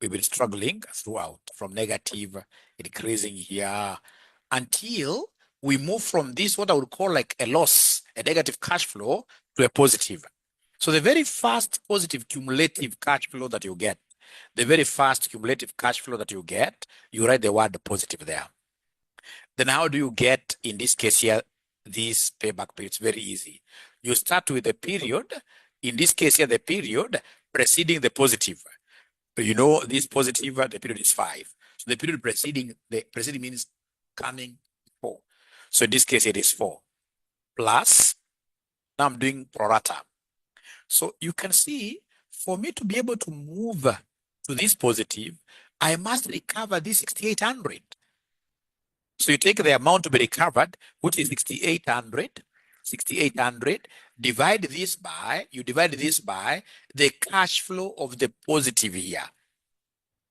A: We've been struggling throughout, from negative, increasing here, until we move from this, what I would call like a loss, a negative cash flow, to a positive. So the very first positive cumulative cash flow that you get, the very first cumulative cash flow that you get, you write the word positive there. Then how do you get, in this case here, this payback period? It's very easy. You start with the period, in this case here, the period preceding the positive. You know, this positive, the period is 5. So the period preceding, the preceding means coming 4. So in this case, it is 4. Plus, now I'm doing pro rata. So you can see, for me to be able to move to this positive, I must recover this 6,800. So you take the amount to be recovered, which is 6,800. 6,800, divide this by the cash flow of the positive here.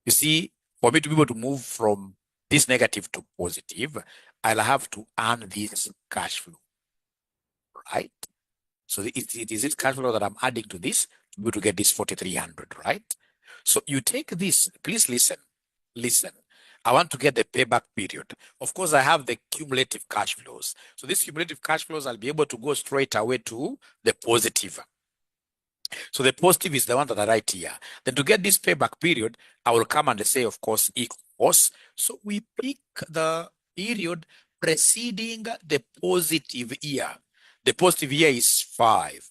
A: You see, for me to be able to move from this negative to positive, I'll have to earn this cash flow, right? So it is this cash flow that I'm adding to this to be able to get this 4,300, right? So you take this, please listen. I want to get the payback period. Of course, I have the cumulative cash flows. So these cumulative cash flows, I'll be able to go straight away to the positive. So the positive is the one that I write here. Then to get this payback period, I will come and say, of course, equals. So we pick the
B: period preceding the positive year. The positive year is 5.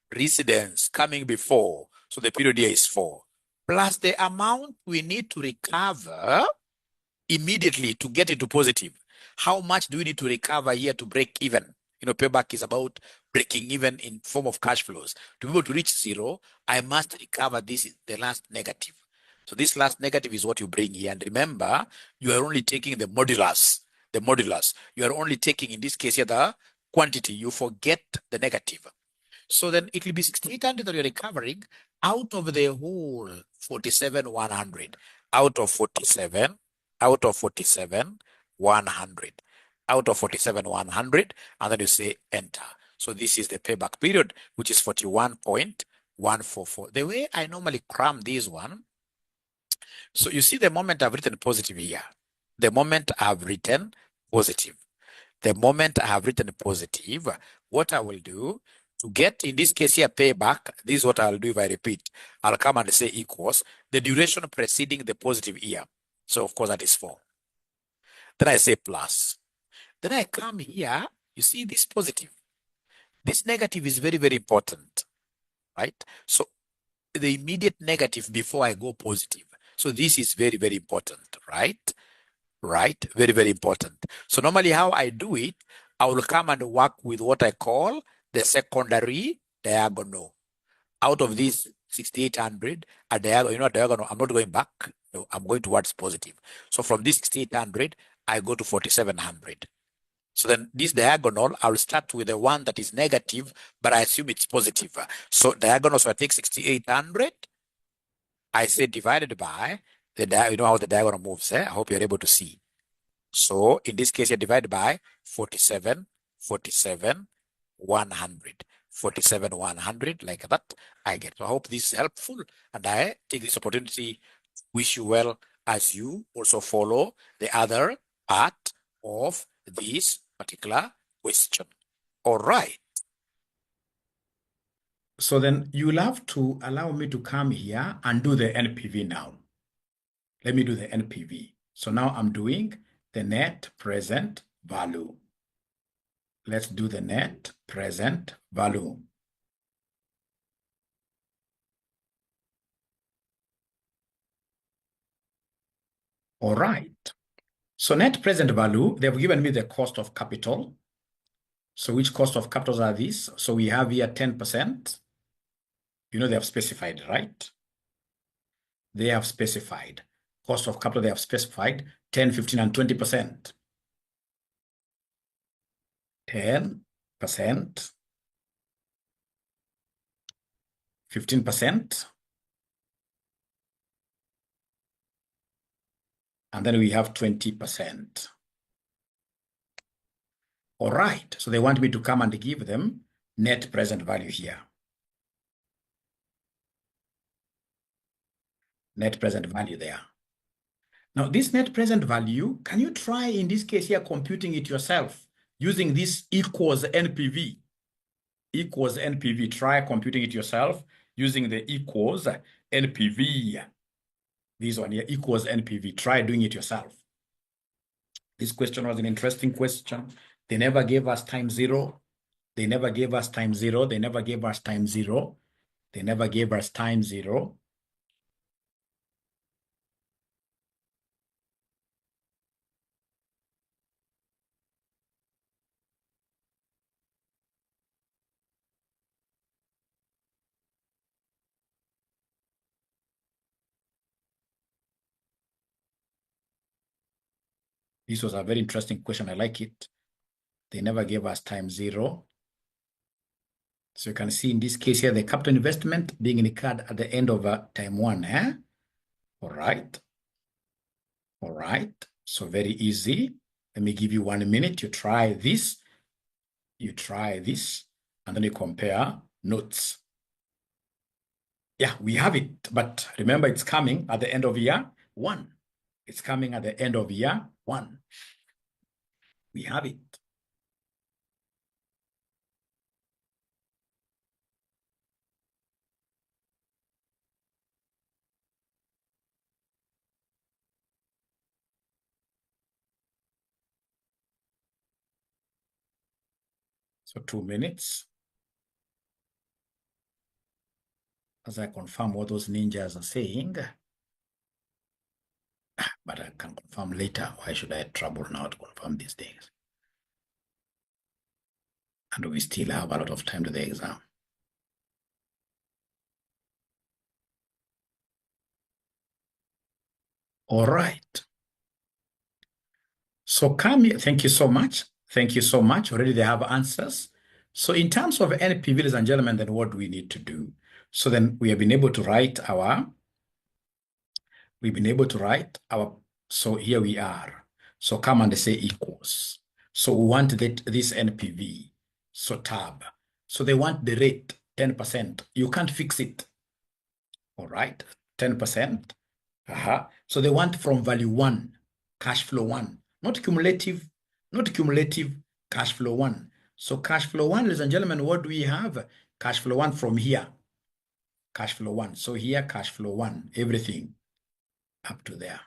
B: Precedence coming before. So the period here is 4. Plus the amount we need to recover immediately to get into positive. How much do we need to recover here to break even? Payback is about breaking even in form of cash flows. To be able to reach 0, I must recover this, the last negative. So this last negative is what you bring here. And remember, you are only taking the modulus. The modulus. You are only taking, in this case here, the quantity. You forget the negative. So then it will be 6,800 that you're recovering out of the whole 47,100. Out of 47, 100. Out of 47,100, and then you say enter. So this is the payback period, which is 41.144. The way I normally cram this one, so you see the moment I've written positive here, the moment I've written positive, the moment I have written positive, what I will do to get, in this case here, payback, this is what I'll do if I repeat. I'll come and say equals the duration preceding the positive year. So of course that is 4. Then I say plus. Then I come here, you see this positive. This negative is very, very important, right? So the immediate negative before I go positive. So this is very, very important, right? Right? Very, very important. So normally how I do it, I will come and work with what I call the secondary diagonal. Out of this 6,800, a diagonal, diagonal, I'm not going back. No, I'm going towards positive. So from this 6,800, I go to 4,700. So then this diagonal, I'll start with the one that is negative, but I assume it's positive. So diagonal, so I take 6,800. I say divided by the how the diagonal moves. I hope you're able to see. So in this case, you divide by 47, 100. 47, 100, like that, I get. So I hope this is helpful, and I take this opportunity to wish you well as you also follow the other part of this particular question. All right.
A: So then you'll have to allow me to come here and do the NPV now. Let me do the NPV. So now I'm doing the net present value. Let's do the net present value. All right. So net present value, they've given me the cost of capital. So which cost of capitals are these? So we have here 10%. They have specified, right? They have specified. Cost of capital, they have specified 10, 15, and 20%. 10%, 15%, and then we have 20%. All right, so they want me to come and give them net present value here. Net present value there. Now, this net present value, can you try, in this case here, computing it yourself using this equals NPV? Equals NPV. Try computing it yourself using the equals NPV. This one here, equals NPV. Try doing it yourself. This question was an interesting question. They never gave us time 0. They never gave us time 0. They never gave us time 0. They never gave us time 0. This was a very interesting question. I like it. They never gave us time 0. So you can see in this case here, the capital investment being incurred at the end of time 1. All right. All right. So very easy. Let me give you 1 minute. You try this. You try this. And then you compare notes. Yeah, we have it. But remember, it's coming at the end of year 1. It's coming at the end of year 1. We have it. So 2 minutes. As I confirm what those ninjas are saying. But I can confirm later. Why should I trouble now to confirm these things? And we still have a lot of time to the exam. All right. So come here. Thank you so much. Thank you so much. Already they have answers. So in terms of NPV, ladies and gentlemen, then what do we need to do? So then we have been able to write our, so here we are. So come and say equals. So we want this NPV. So tab. So they want the rate, 10%. You can't fix it. All right, 10%. So they want from value 1, cash flow 1, not cumulative, cash flow 1. So cash flow 1, ladies and gentlemen, what do we have? Cash flow 1 from here, cash flow 1. So here, cash flow 1, everything up to there.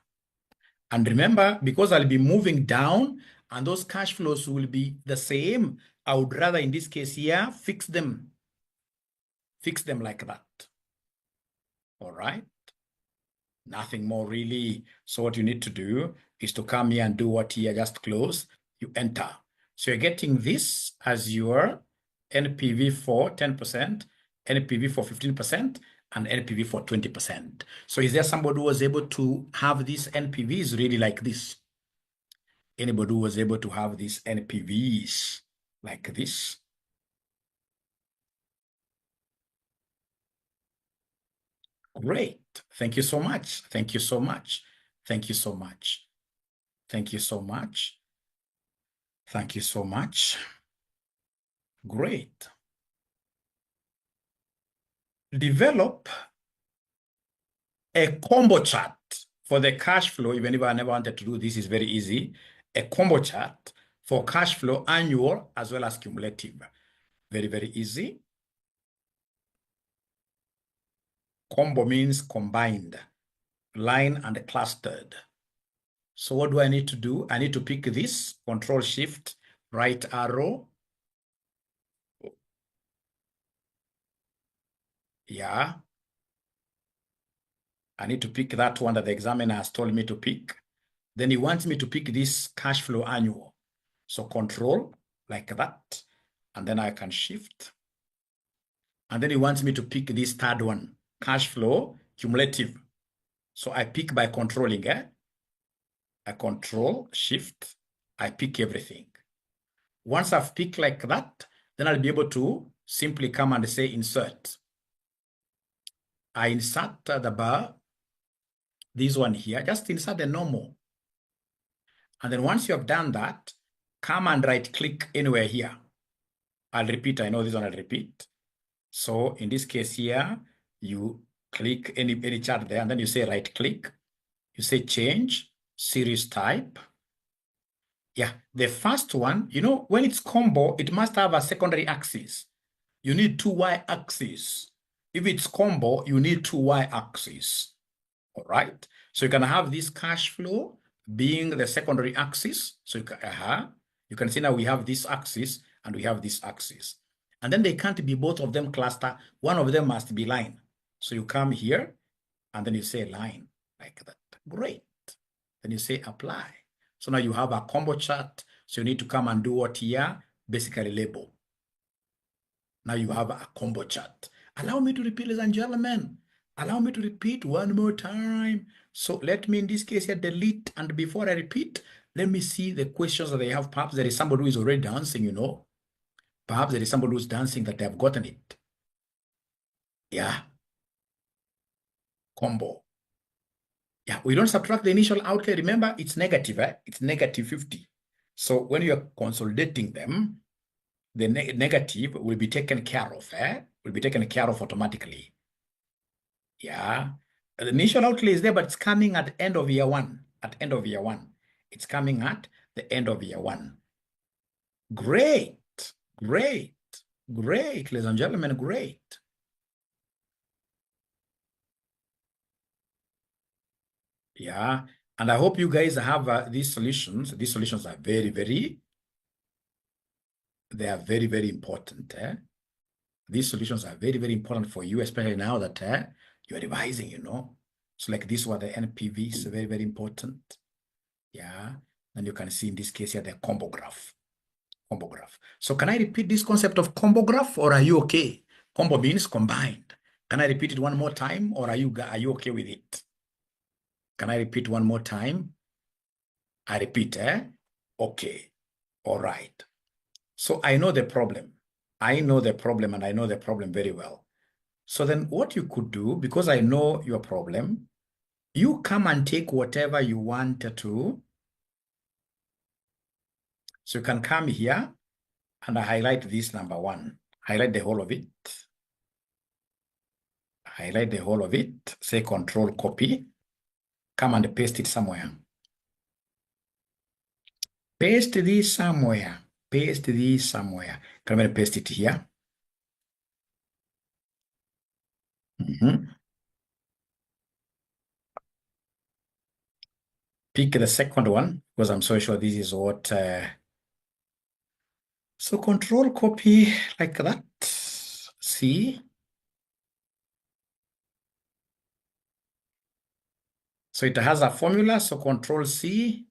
A: And remember, because I'll be moving down and those cash flows will be the same, I would rather in this case here, fix them like that. All right. Nothing more really. So what you need to do is to come here and do what here, just close, you enter. So you're getting this as your NPV for 10%, NPV for 15%, and NPV for 20%. So is there somebody who was able to have these NPVs really like this? Anybody who was able to have these NPVs like this? Great. Thank you so much. Thank you so much. Thank you so much. Thank you so much. Thank you so much. Great. Develop a combo chart for the cash flow. Even if I never wanted to do this, is very easy. A combo chart for cash flow, annual as well as cumulative. Very, very easy. Combo means combined, line and clustered. So what do I need to do? I need to pick this, Control Shift, right arrow. Yeah. I need to pick that one that the examiner has told me to pick. Then he wants me to pick this cash flow annual. So Control, like that. And then I can Shift. And then he wants me to pick this third one, cash flow cumulative. So I pick by controlling, I Control, Shift, I pick everything. Once I've picked like that, then I'll be able to simply come and say insert. I insert the bar, this one here, just insert the normal. And then once you have done that, come and right click anywhere here. I'll repeat, I know this one I'll repeat. So in this case here, you click any chart there, and then you say right click. You say change series type. Yeah, the first one, you know, when it's combo, it must have a secondary axis. You need 2 y-axis. If it's combo, you need 2 y-axis. All right. So you can have this cash flow being the secondary axis. So you can see now we have this axis and we have this axis. And then they can't be both of them cluster. One of them must be line. So you come here and then you say line like that. Great. Then you say apply. So now you have a combo chart. So you need to come and do what here? Basically label. Now you have a combo chart. Allow me to repeat, ladies and gentlemen. Allow me to repeat one more time. So let me, in this case here, delete. And before I repeat, let me see the questions that they have. Perhaps there is somebody who is already dancing, you know. Perhaps there is somebody who's dancing that they have gotten it. Yeah. Combo. Yeah, we don't subtract the initial outlay. Remember, it's negative, It's negative 50. So when you're consolidating them, the negative will be taken care of, Will be taken care of automatically. Yeah. The initial outlay is there, but it's coming at the end of year 1. At end of year 1. It's coming at the end of year 1. Great. Great. Great, ladies and gentlemen, great. Yeah. And I hope you guys have these solutions. These solutions are very, very They are very, very important. These solutions are very, very important for you, especially now that you're revising, you know. So like this one, the NPV is very, very important. Yeah. And you can see in this case here, the combo graph. Combo graph. So can I repeat this concept of combo graph, or are you okay? Combo means combined. Can I repeat it one more time, or are you okay with it? Can I repeat one more time? I repeat, Okay. All right. So I know the problem. I know the problem, and I know the problem very well. So then what you could do, because I know your problem, you come and take whatever you want to. So you can come here and I highlight this number 1. Highlight the whole of it. Highlight the whole of it. Say control copy. Come and paste it somewhere. Paste this somewhere. Paste this somewhere. Come and paste it here. Pick the second one, because I'm so sure this is what... So control copy like that. See? So it has a formula, so control C.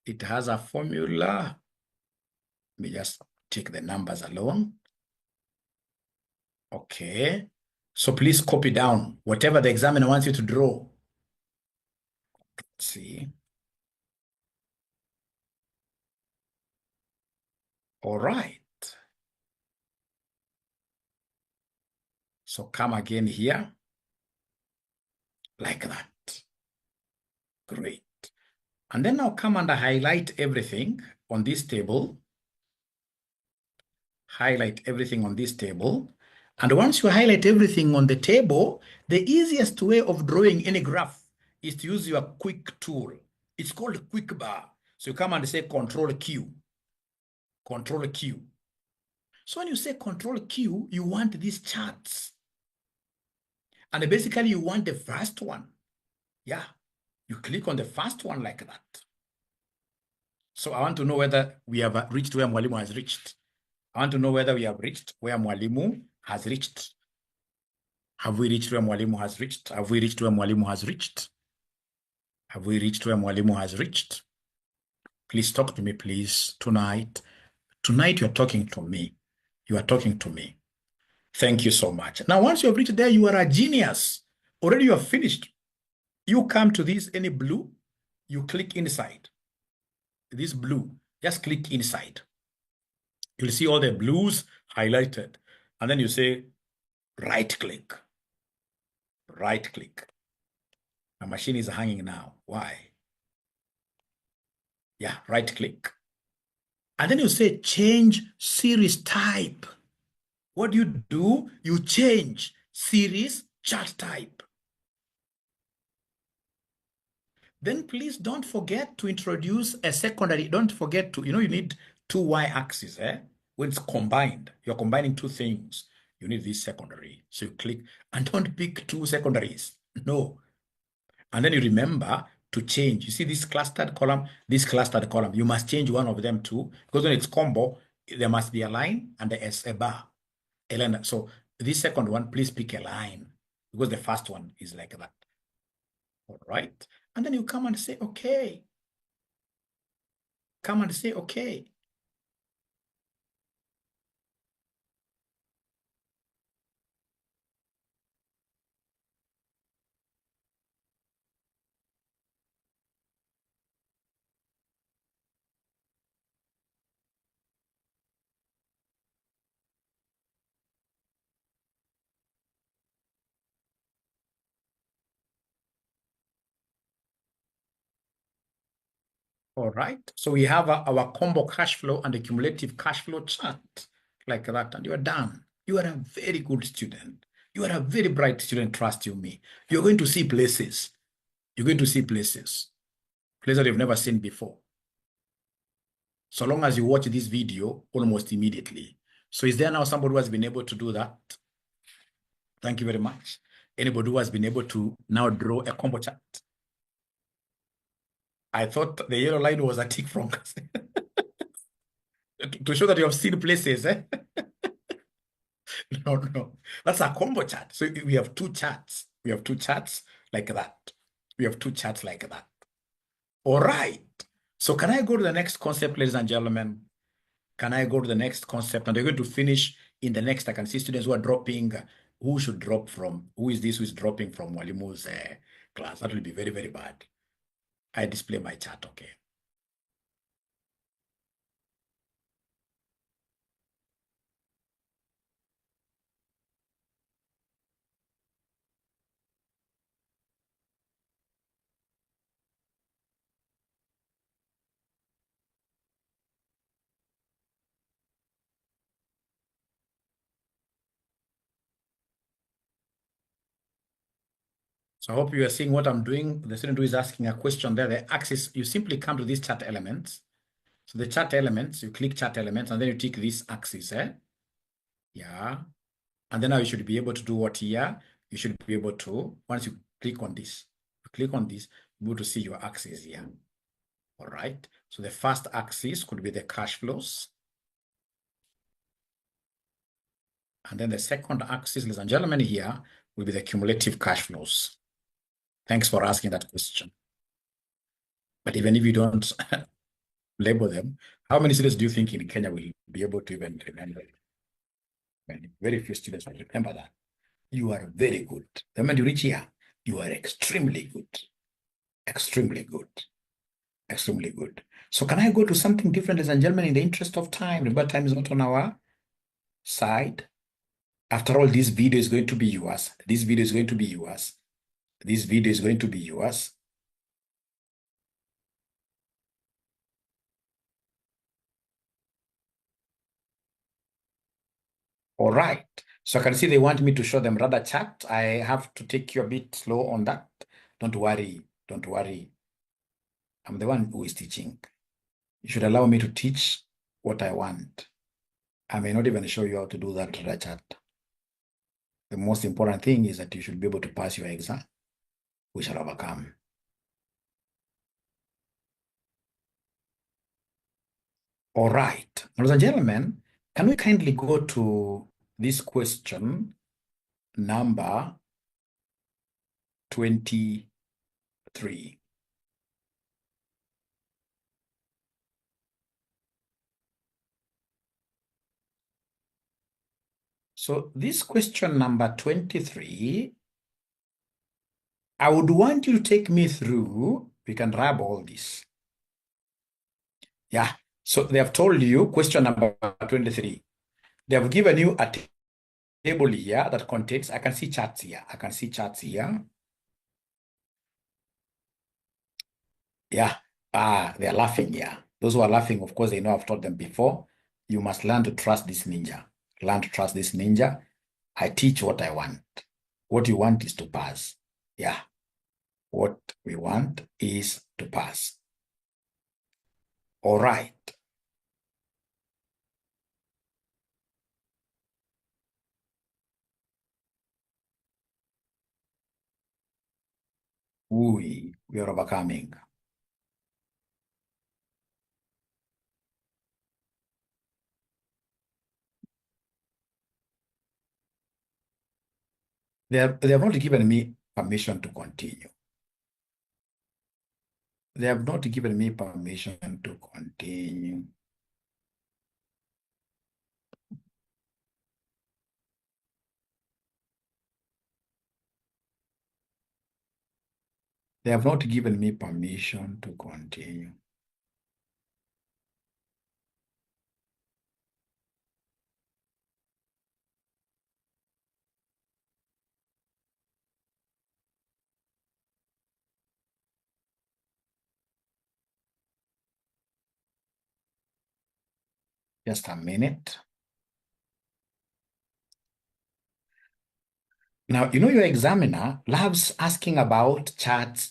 A: It has a formula. Let me just take the numbers alone. Okay. So please copy down whatever the examiner wants you to draw. Let's see. All right. So come again here. Like that. Great. And then now come and highlight everything on this table. Highlight everything on this table. And once you highlight everything on the table, the easiest way of drawing any graph is to use your quick tool. It's called quick bar. So you come and say control Q. Control Q. So when you say control Q, you want these charts. And basically you want the first one. Yeah. You click on the first one like that. So I want to know whether we have reached where Mwalimu has reached. I want to know whether we have reached where Mwalimu has reached. Have we reached where Mwalimu has reached? Have we reached where Mwalimu has reached? Have we reached where Mwalimu has reached? Please talk to me, please, tonight. Tonight you're talking to me. You are talking to me. Thank you so much. Now, once you have reached there, you are a genius. Already you have finished. You come to this, any blue, you click inside. This blue, just click inside. You'll see all the blues highlighted. And then you say, right click. Right click. My machine is hanging now. Why? Yeah, right click. And then you say, change series type. What do? You change series chart type. Then please don't forget to introduce a secondary. Don't forget to, you need 2 y-axes. When it's combined, you're combining 2 things. You need this secondary. So you click, and don't pick 2 secondaries. No. And then you remember to change. You see this clustered column, this clustered column. You must change one of them too, because when it's combo, there must be a line and a bar. A line. So this second one, please pick a line, because the first one is like that. All right. And then you come and say, okay. Come and say, okay. All right. So we have our combo cash flow and the cumulative cash flow chart like that, and you are done. You are a very good student. You are a very bright student, trust you me. You're going to see places. You're going to see places that you've never seen before. So long as you watch this video almost immediately. So is there now somebody who has been able to do that? Thank you very much. Anybody who has been able to now draw a combo chart? I thought the yellow line was a tick from to show that you have seen places, eh? No, no. That's a combo chart. So we have two charts. We have two charts like that. We have two charts like that. All right. So can I go to the next concept, ladies and gentlemen? Can I go to the next concept? And we're going to finish in the next. I can see students who are dropping. Who should drop from? Who is this who is dropping from Walimu's class? That will be very, very bad. I display my chart, okay. So I hope you are seeing what I'm doing. The student who is asking a question there, the axis, you simply come to these chart elements. So the chart elements, you click chart elements, and then you tick this axis, eh? Yeah. And then now you should be able to do what here? You should be able to, once you click on this, you're able to see your axis here. All right. So the first axis could be the cash flows. And then the second axis, ladies and gentlemen, here will be the cumulative cash flows. Thanks for asking that question. But even if you don't label them, how many students do you think in Kenya will be able to even remember it? Very few students will remember that. You are very good. The moment you reach here, you are extremely good. Extremely good. Extremely good. So can I go to something different, ladies and gentlemen, in the interest of time? Remember, time is not on our side. After all, this video is going to be yours. This video is going to be yours. This video is going to be yours. All right. So I can see they want me to show them rather chart. I have to take you a bit slow on that. Don't worry. Don't worry. I'm the one who is teaching. You should allow me to teach what I want. I may not even show you how to do that rather chart. The most important thing is that you should be able to pass your exam. We shall overcome. All right. Ladies and gentlemen, can we kindly go to this question number 23? So this question number 23, I would want you to take me through. We can grab all this. Yeah. So they have told you question number 23. They have given you a table here that contains, I can see charts here. I can see charts here. Yeah. They're laughing here. Those who are laughing, of course, they know I've taught them before. You must learn to trust this ninja. Learn to trust this ninja. I teach what I want. What you want is to pass. Yeah. What we want is to pass. All right. We are overcoming. They have not given me permission to continue. They have not given me permission to continue. They have not given me permission to continue. Just a minute. Now, you know your examiner loves asking about charts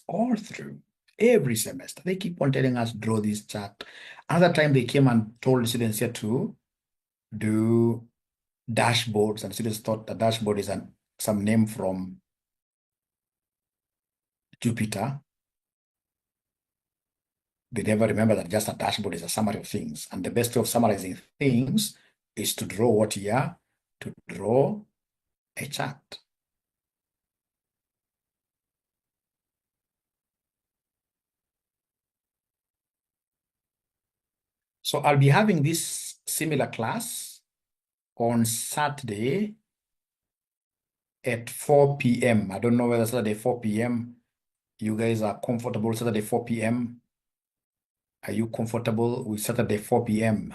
A: all through every semester. They keep on telling us, draw this chart. Another time they came and told students here to do dashboards, and students thought the dashboard is some name from Jupiter. they never remember that just a dashboard is a summary of things. And the best way of summarizing things is to draw what here? To draw a chart. So I'll be having this similar class on Saturday at 4 p.m. I don't know whether Saturday 4 p.m. you guys are comfortable Saturday 4 p.m. Are you comfortable with Saturday 4 p.m.?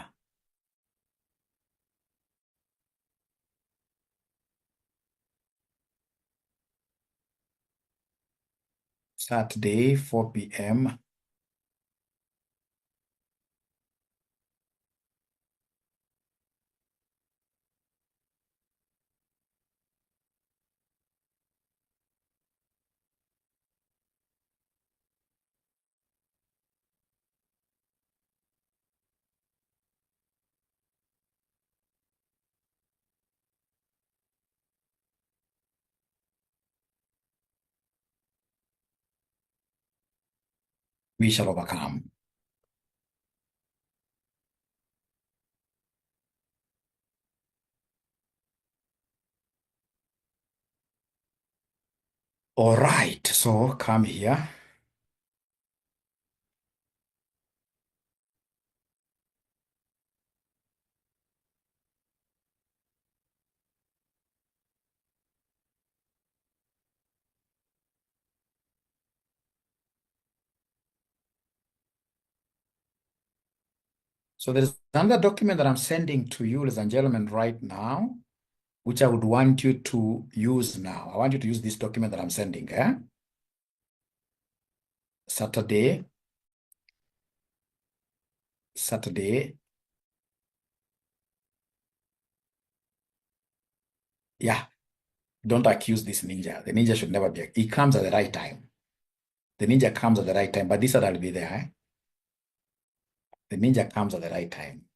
A: Saturday 4 p.m. We shall overcome. All right, so come here. So there's another document that I'm sending to you, ladies and gentlemen, right now, which I would want you to use now. I want you to use this document that I'm sending, Saturday. Yeah, don't accuse this ninja. The ninja should never be. He comes at the right time. The ninja comes at the right time, but this other will be there. The ninja comes at the right time.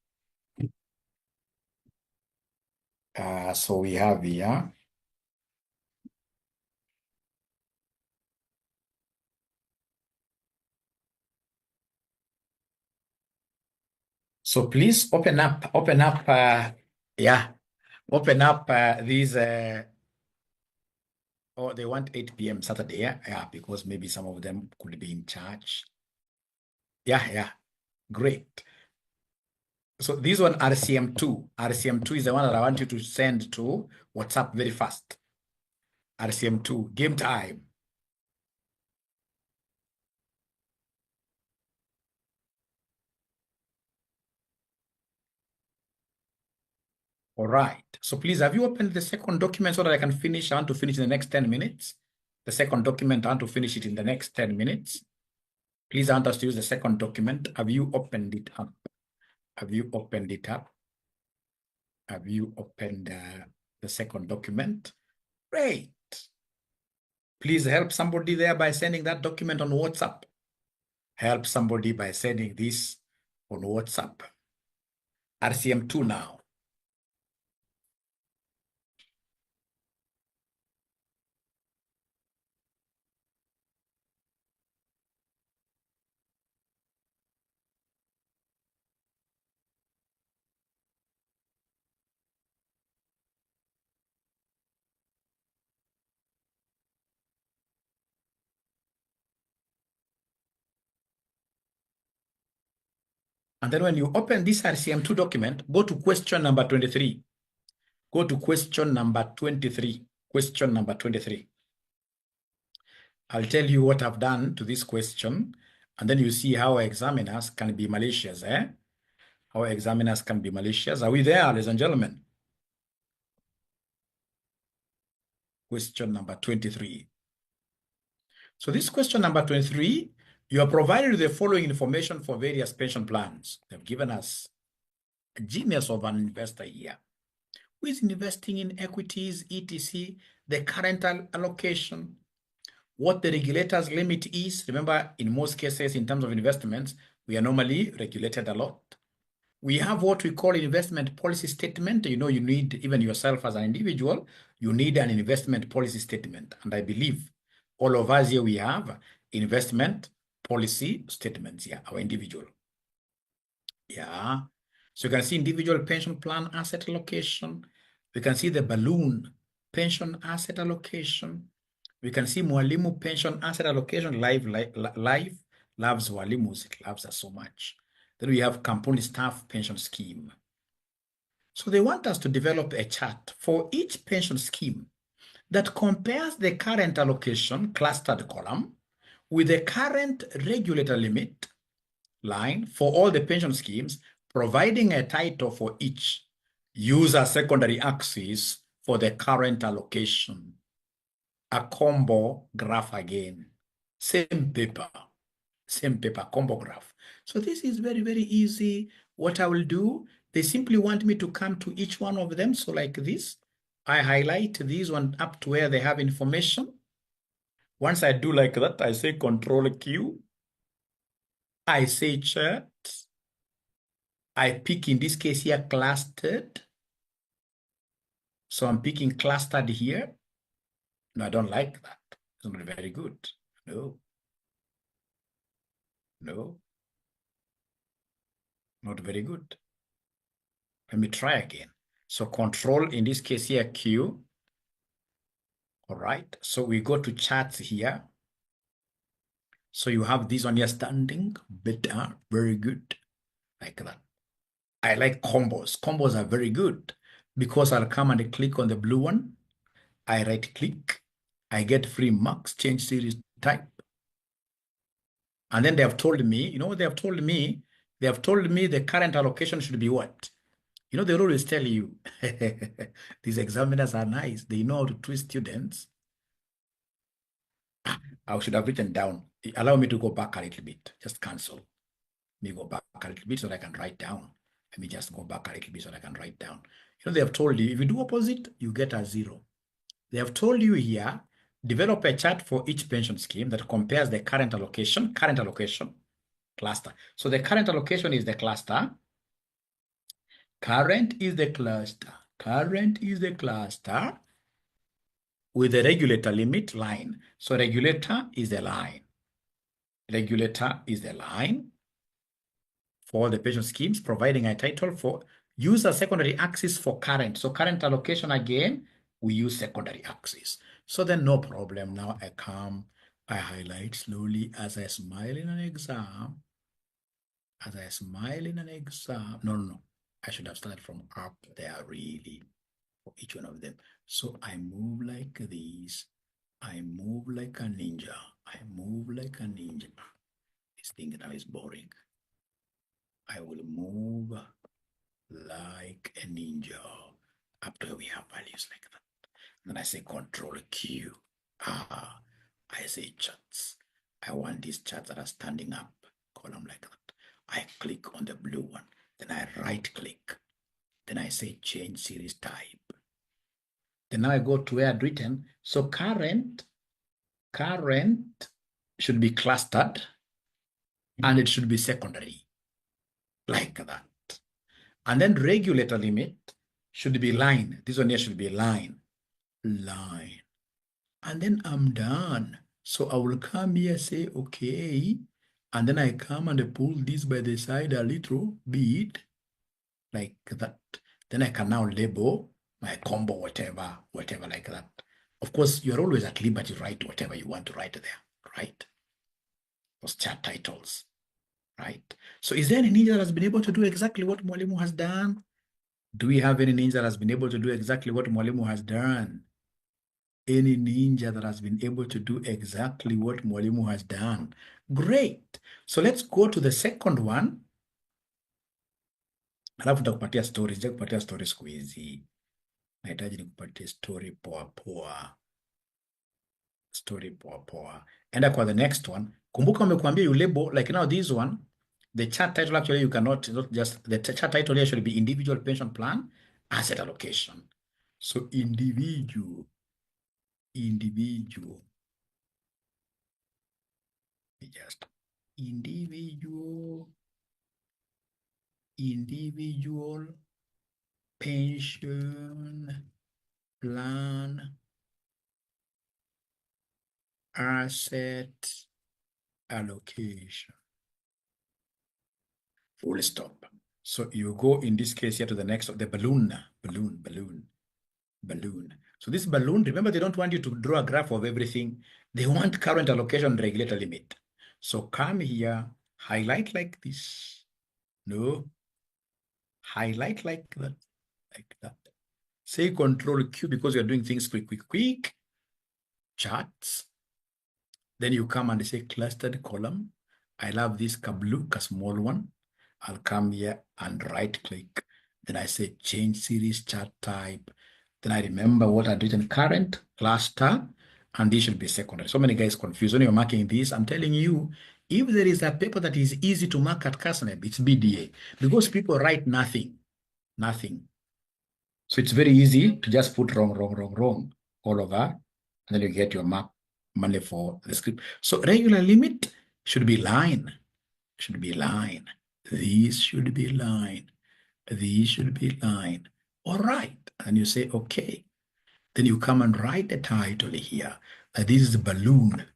A: So we have here. So please open up, these, oh, they want 8 p.m. Saturday, yeah, because maybe some of them could be in church. Yeah, great. So this one, RCM2. RCM2 is the one that I want you to send to WhatsApp very fast. RCM2, game time. All right. So please, have you opened the second document so that I can finish? I want to finish in the next 10 minutes. The second document, I want to finish it in the next 10 minutes. Please, I want us to use the second document. Have you opened it up? Have you opened it up? Have you opened the second document? Great. Please help somebody there by sending that document on WhatsApp. Help somebody by sending this on WhatsApp. RCM2 now. And then when you open this RCM2 document, go to question number 23. Go to question number 23. Question number 23. I'll tell you what I've done to this question, and then you see how examiners can be malicious, How examiners can be malicious. Are we there, ladies and gentlemen? Question number 23. So this question number 23, you are provided with the following information for various pension plans. They've given us a genius of an investor here who is investing in equities, etc., the current allocation, what the regulator's limit is. Remember, in most cases, in terms of investments, we are normally regulated a lot. We have what we call investment policy statement. You know, you need, even yourself as an individual, you need an investment policy statement. And I believe all of us here, we have investment policy statements here, our individual. Yeah. So you can see individual pension plan asset allocation. We can see the balloon pension asset allocation. We can see Mwalimu pension asset allocation. Live loves Walimus. It loves us so much. Then we have Kampuni staff pension scheme. So they want us to develop a chart for each pension scheme that compares the current allocation clustered column with the current regulator limit line for all the pension schemes, providing a title for each. Use a secondary axis for the current allocation. A combo graph again. Same paper, combo graph. So this is very, very easy. What I will do, they simply want me to come to each one of them. So like this, I highlight these one up to where they have information. Once I do like that, I say Control Q. I say chart. I pick, in this case here, clustered. So I'm picking clustered here. No, I don't like that. It's not very good. No. No. Not very good. Let me try again. So control, in this case here, Q. All right. So we go to charts here. So you have this one here standing, better, very good, like that. I like combos. Combos are very good because I'll come and click on the blue one. I right click. I get free marks, change series type. And then they have told me, you know what they have told me? They have told me the current allocation should be what? You know, they always tell you, these examiners are nice. They know how to twist students. I should have written down. Allow me to go back a little bit. Just cancel. Let me go back a little bit so that I can write down. Let me just go back a little bit so that I can write down. You know, they have told you, if you do opposite, you get a 0. They have told you here, develop a chart for each pension scheme that compares the current allocation, cluster. So the current allocation is the cluster. Current is the cluster. Current is the cluster with the regulator limit line. So regulator is the line. Regulator is the line for the pension schemes, providing a title for use a secondary axis for current. So current allocation again, we use secondary axis. So then no problem. Now I come, I highlight slowly as I smile in an exam. As I smile in an exam. No. I should have started from up there really for each one of them. So I move like this. I move like a ninja. I move like a ninja. This thing now is boring. I will move like a ninja up to we have values like that. Then I say Control Q. I say charts. I want these charts that are standing up, column like that. I click on the blue one. Then I right click. Then I say change series type. Then now I go to where I'd written. So current should be clustered and it should be secondary, like that. And then regulator limit should be line. This one here should be line. And then I'm done. So I will come here, say, okay. And then I come and pull this by the side a little bit, like that. Then I can now label my combo, whatever like that. Of course, you're always at liberty to write whatever you want to write there, right? Those chart titles, right? So is there any ninja that has been able to do exactly what Mwalimu has done? Do we have any ninja that has been able to do exactly what Mwalimu has done? Any ninja that has been able to do exactly what Mwalimu has done? Great. So let's go to the second one. Alafu nitakupatia stories. Nitakupatia stories siku hizi. Nahitaji nikupatie story poa. Story poa. Enda kwa the next one. Kumbuka umekuambia you label, like now this one, the chart title actually you cannot, not just, the chart title here should be individual pension plan, asset allocation. So individual. Just individual pension plan asset allocation. Full stop. So you go in this case here to the next, the balloon. So this balloon, remember, they don't want you to draw a graph of everything. They want current allocation regulator limit. So come here, highlight like this. No. Highlight like that. Say Control Q because you're doing things quick. Charts. Then you come and say clustered column. I love this blue, a small one. I'll come here and right click. Then I say change series chart type. Then I remember what I'd written, current, cluster, and this should be secondary. So many guys confused when you're marking this. I'm telling you, if there is a paper that is easy to mark at CASNEB, it's BDA, because people write nothing. So it's very easy to just put wrong all over, and then you get your mark money for the script. So regular limit should be line. These should be line. These should be line. All right. And you say, okay. Then you come and write the title here. This is balloon.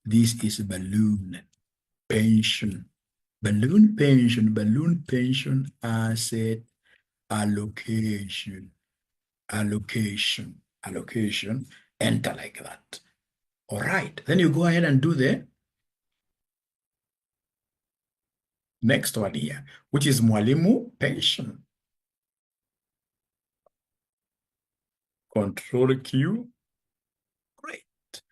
A: This is balloon pension. Balloon pension asset allocation. Enter like that. All right. Then you go ahead and do the next one here, which is Mwalimu pension. Control Q. Great.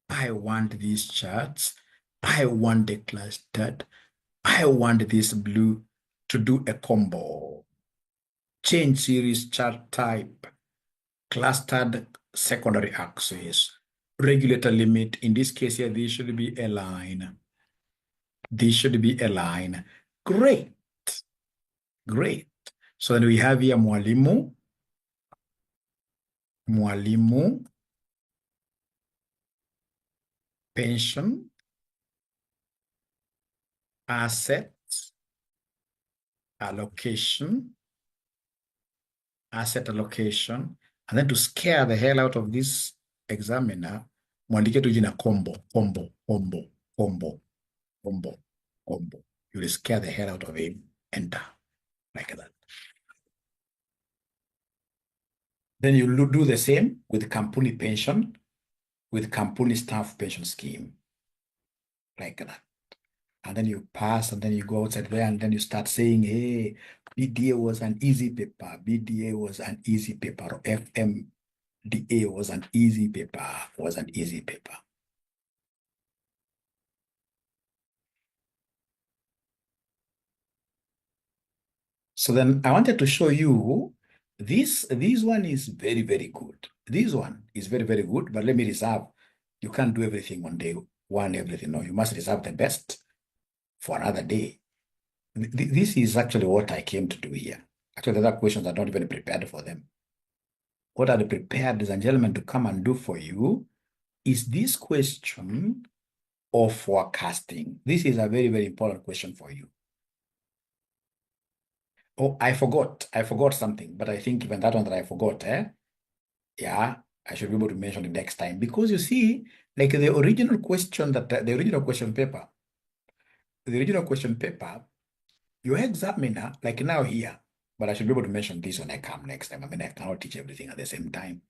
A: I want these charts. I want the clustered. I want this blue to do a combo. Change series chart type. Clustered secondary axis. Regulator limit. In this case here, this should be a line. Great. So then we have here Mwalimu pension assets allocation, and then to scare the hell out of this examiner, mwandike tu jina combo. You will scare the hell out of him. Enter like that. Then you do the same with Kampuni pension, with Kampuni staff pension scheme, like that. And then you pass, and then you go outside there, and then you start saying, hey, BDA was an easy paper. Or FMDA was an easy paper. So then I wanted to show you this one is very, very good. This one is very, very good, but let me reserve. You can't do everything one day, everything. No, you must reserve the best for another day. This is actually what I came to do here. Actually, the other questions are not even prepared for them. What are the prepared, ladies and gentlemen, to come and do for you is this question of forecasting. This is a very, very important question for you. Oh, I forgot something, but I think even that one that I forgot, yeah, I should be able to mention it next time, because you see, like the original question paper, your examiner, like now here, but I should be able to mention this when I come next time. I mean, I cannot teach everything at the same time.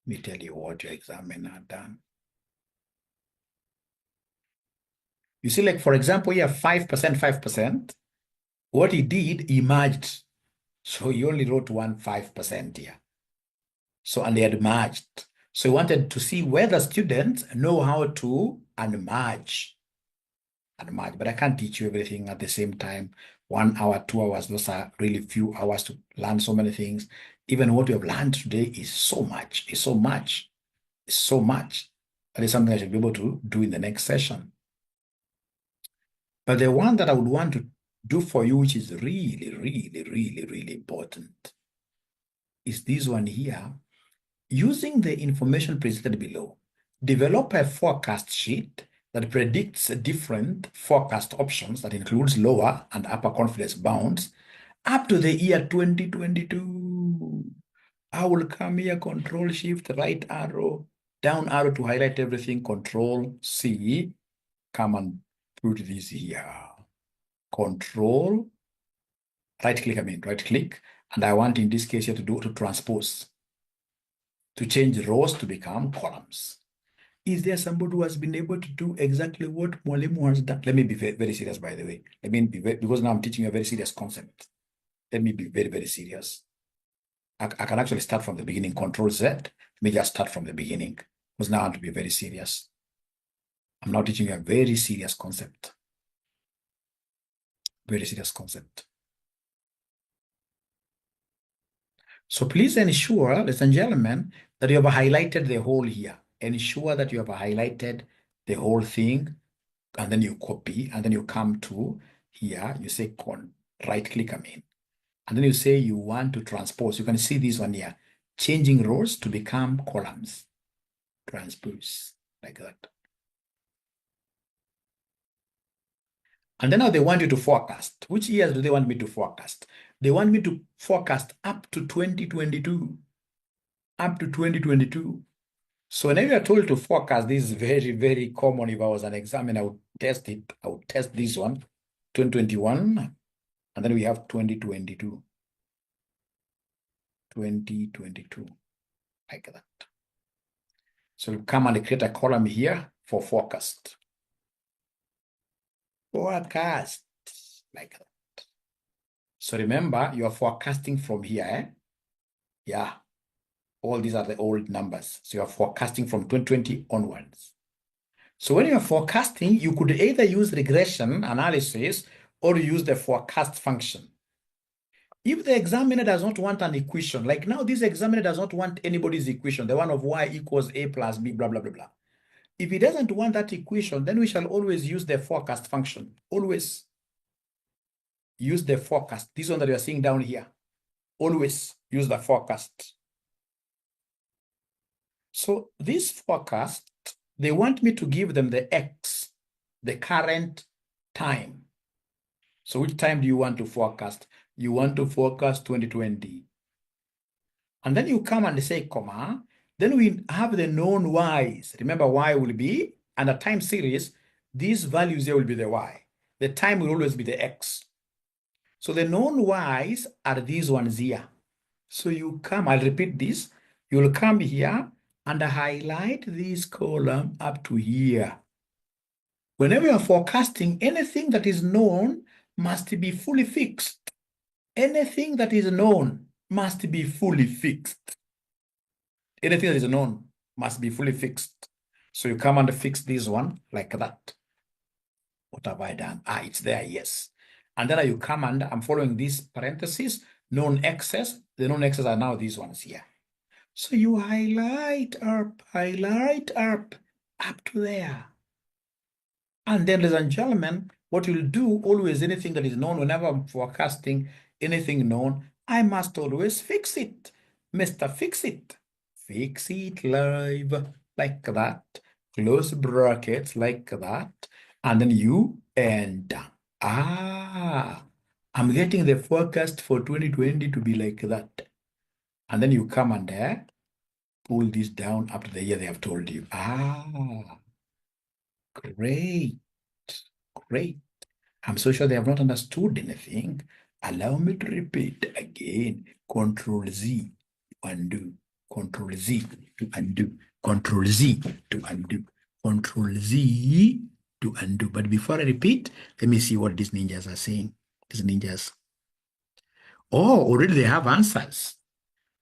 A: Let me tell you what your examiner done. You see, like, for example, here, 5%. What he did, he merged. So he only wrote 5% here. So, and they had merged. So he wanted to see whether students know how to unmerge. But I can't teach you everything at the same time. 1 hour, 2 hours, those are really few hours to learn so many things. Even what we have learned today is so much. That is something I should be able to do in the next session. But the one that I would want to do for you, which is really, really, really, really important, is this one here. Using the information presented below, develop a forecast sheet that predicts different forecast options that includes lower and upper confidence bounds up to the year 2022. I will come here, Control Shift, right arrow, down arrow to highlight everything, Control C, come and put this here. Control, right click, right click, and I want in this case here to transpose, to change rows to become columns. Is there somebody who has been able to do exactly what Mwalimu has done? Let me be very, very serious, by the way. Let me be because now I'm teaching you a very serious concept. Let me be very, very serious. I can actually start from the beginning, Control Z. Let me just start from the beginning, because now I want to be very serious. I'm now teaching you a very serious concept. Very serious concept. So please ensure, ladies and gentlemen, that you have highlighted the whole here. Ensure that you have highlighted the whole thing, and then you copy, and then you come to here, you say right click, and then you say you want to transpose. You can see this one here, changing rows to become columns. Transpose, like that. And then now they want you to forecast. Which years do they want me to forecast? They want me to forecast up to 2022. Up to 2022. So whenever you're told to forecast, this is very, very common. If I was an examiner, I would test it. I would test this one, 2021, and then we have 2022. 2022, like that. So you come and create a column here for forecast. Forecast, like that. So remember, you are forecasting from here, eh? Yeah. All these are the old numbers. So you are forecasting from 2020 onwards. So when you are forecasting, you could either use regression analysis or use the forecast function. If the examiner does not want an equation, like now this examiner does not want anybody's equation, the one of y equals a plus b, blah, blah, blah, blah. If he doesn't want that equation, then we shall always use the forecast function. Always use the forecast. This one that you are seeing down here. Always use the forecast. So this forecast, they want me to give them the X, the current time. So which time do you want to forecast? You want to forecast 2020. And then you come and say, comma, then we have the known Y's. Remember, Y will be, and a time series, these values here will be the Y. The time will always be the X. So the known Y's are these ones here. So you come, I'll repeat this. You'll come here and highlight this column up to here. Whenever you're forecasting, anything that is known must be fully fixed. Anything that is known must be fully fixed. Anything that is known must be fully fixed. So you come and fix this one like that. What have I done? Ah, it's there, yes. And then you come and I'm following these parentheses, known X's. The known X's are now these ones here. So you highlight up to there. And then, ladies and gentlemen, what you'll do always, anything that is known, whenever I'm forecasting anything known, I must always fix it. Mr. Fix It. Fix it live, like that. Close brackets, like that. And then you enter. Ah, I'm getting the forecast for 2020 to be like that. And then you come and there, pull this down up to the year they have told you. Ah, great, great. I'm so sure they have not understood anything. Allow me to repeat again. Control Z to undo. Control Z to undo. Control Z to undo. Control Z to undo. But before I repeat, let me see what these ninjas are saying. These ninjas. Oh, already they have answers.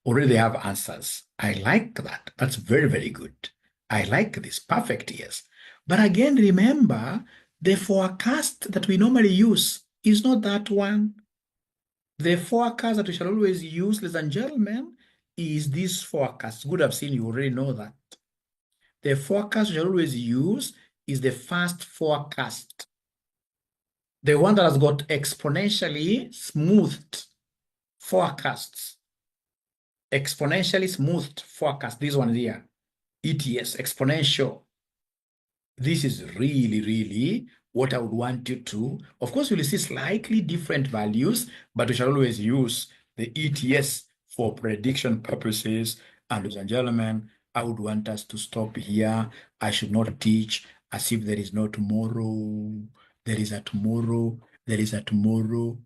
A: Already they have answers. I like that. That's very, very good. I like this. Perfect, yes. But again, remember, the forecast that we normally use is not that one. The forecast that we shall always use, ladies and gentlemen, is this forecast. Good, I've seen you already know that. The forecast we shall always use is the first forecast. The one that has got exponentially smoothed forecasts. Exponentially smoothed forecast. This one here. ETS, exponential. This is really, really what I would want you to, of course, you'll see slightly different values, but we shall always use the ETS for prediction purposes. And ladies and gentlemen, I would want us to stop here. I should not teach as if there is no tomorrow. There is a tomorrow. There is a tomorrow.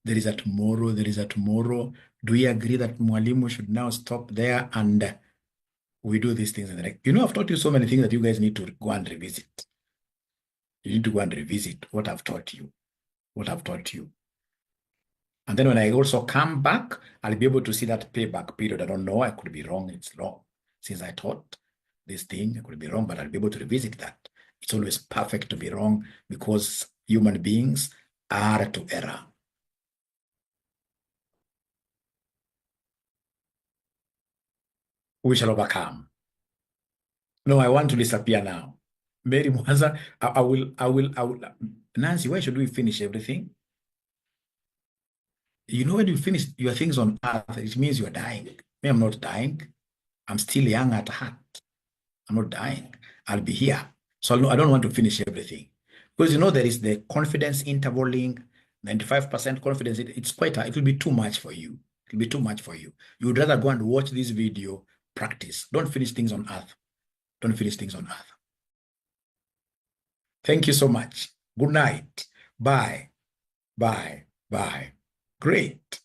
A: There is a tomorrow. There is a tomorrow. Do we agree that Mwalimu should now stop there and we do these things in the next? You know, I've taught you so many things that you guys need to go and revisit. You need to go and revisit what I've taught you. What I've taught you. And then when I also come back, I'll be able to see that payback period. I don't know. I could be wrong. It's long. Since I taught this thing, I could be wrong, but I'll be able to revisit that. It's always perfect to be wrong because human beings are to error. We shall overcome. No, I want to disappear now. Mary Mwanza, I will. Nancy, why should we finish everything? You know, when you finish your things on earth, it means you're dying. Me, I'm not dying. I'm still young at heart. I'm not dying. I'll be here. So I don't want to finish everything. Because, you know, there is the confidence intervalling, 95% confidence. It's quite, it will be too much for you. It will be too much for you. You would rather go and watch this video, practice. Don't finish things on earth. Don't finish things on earth. Thank you so much. Good night. Bye. Bye. Bye. Great.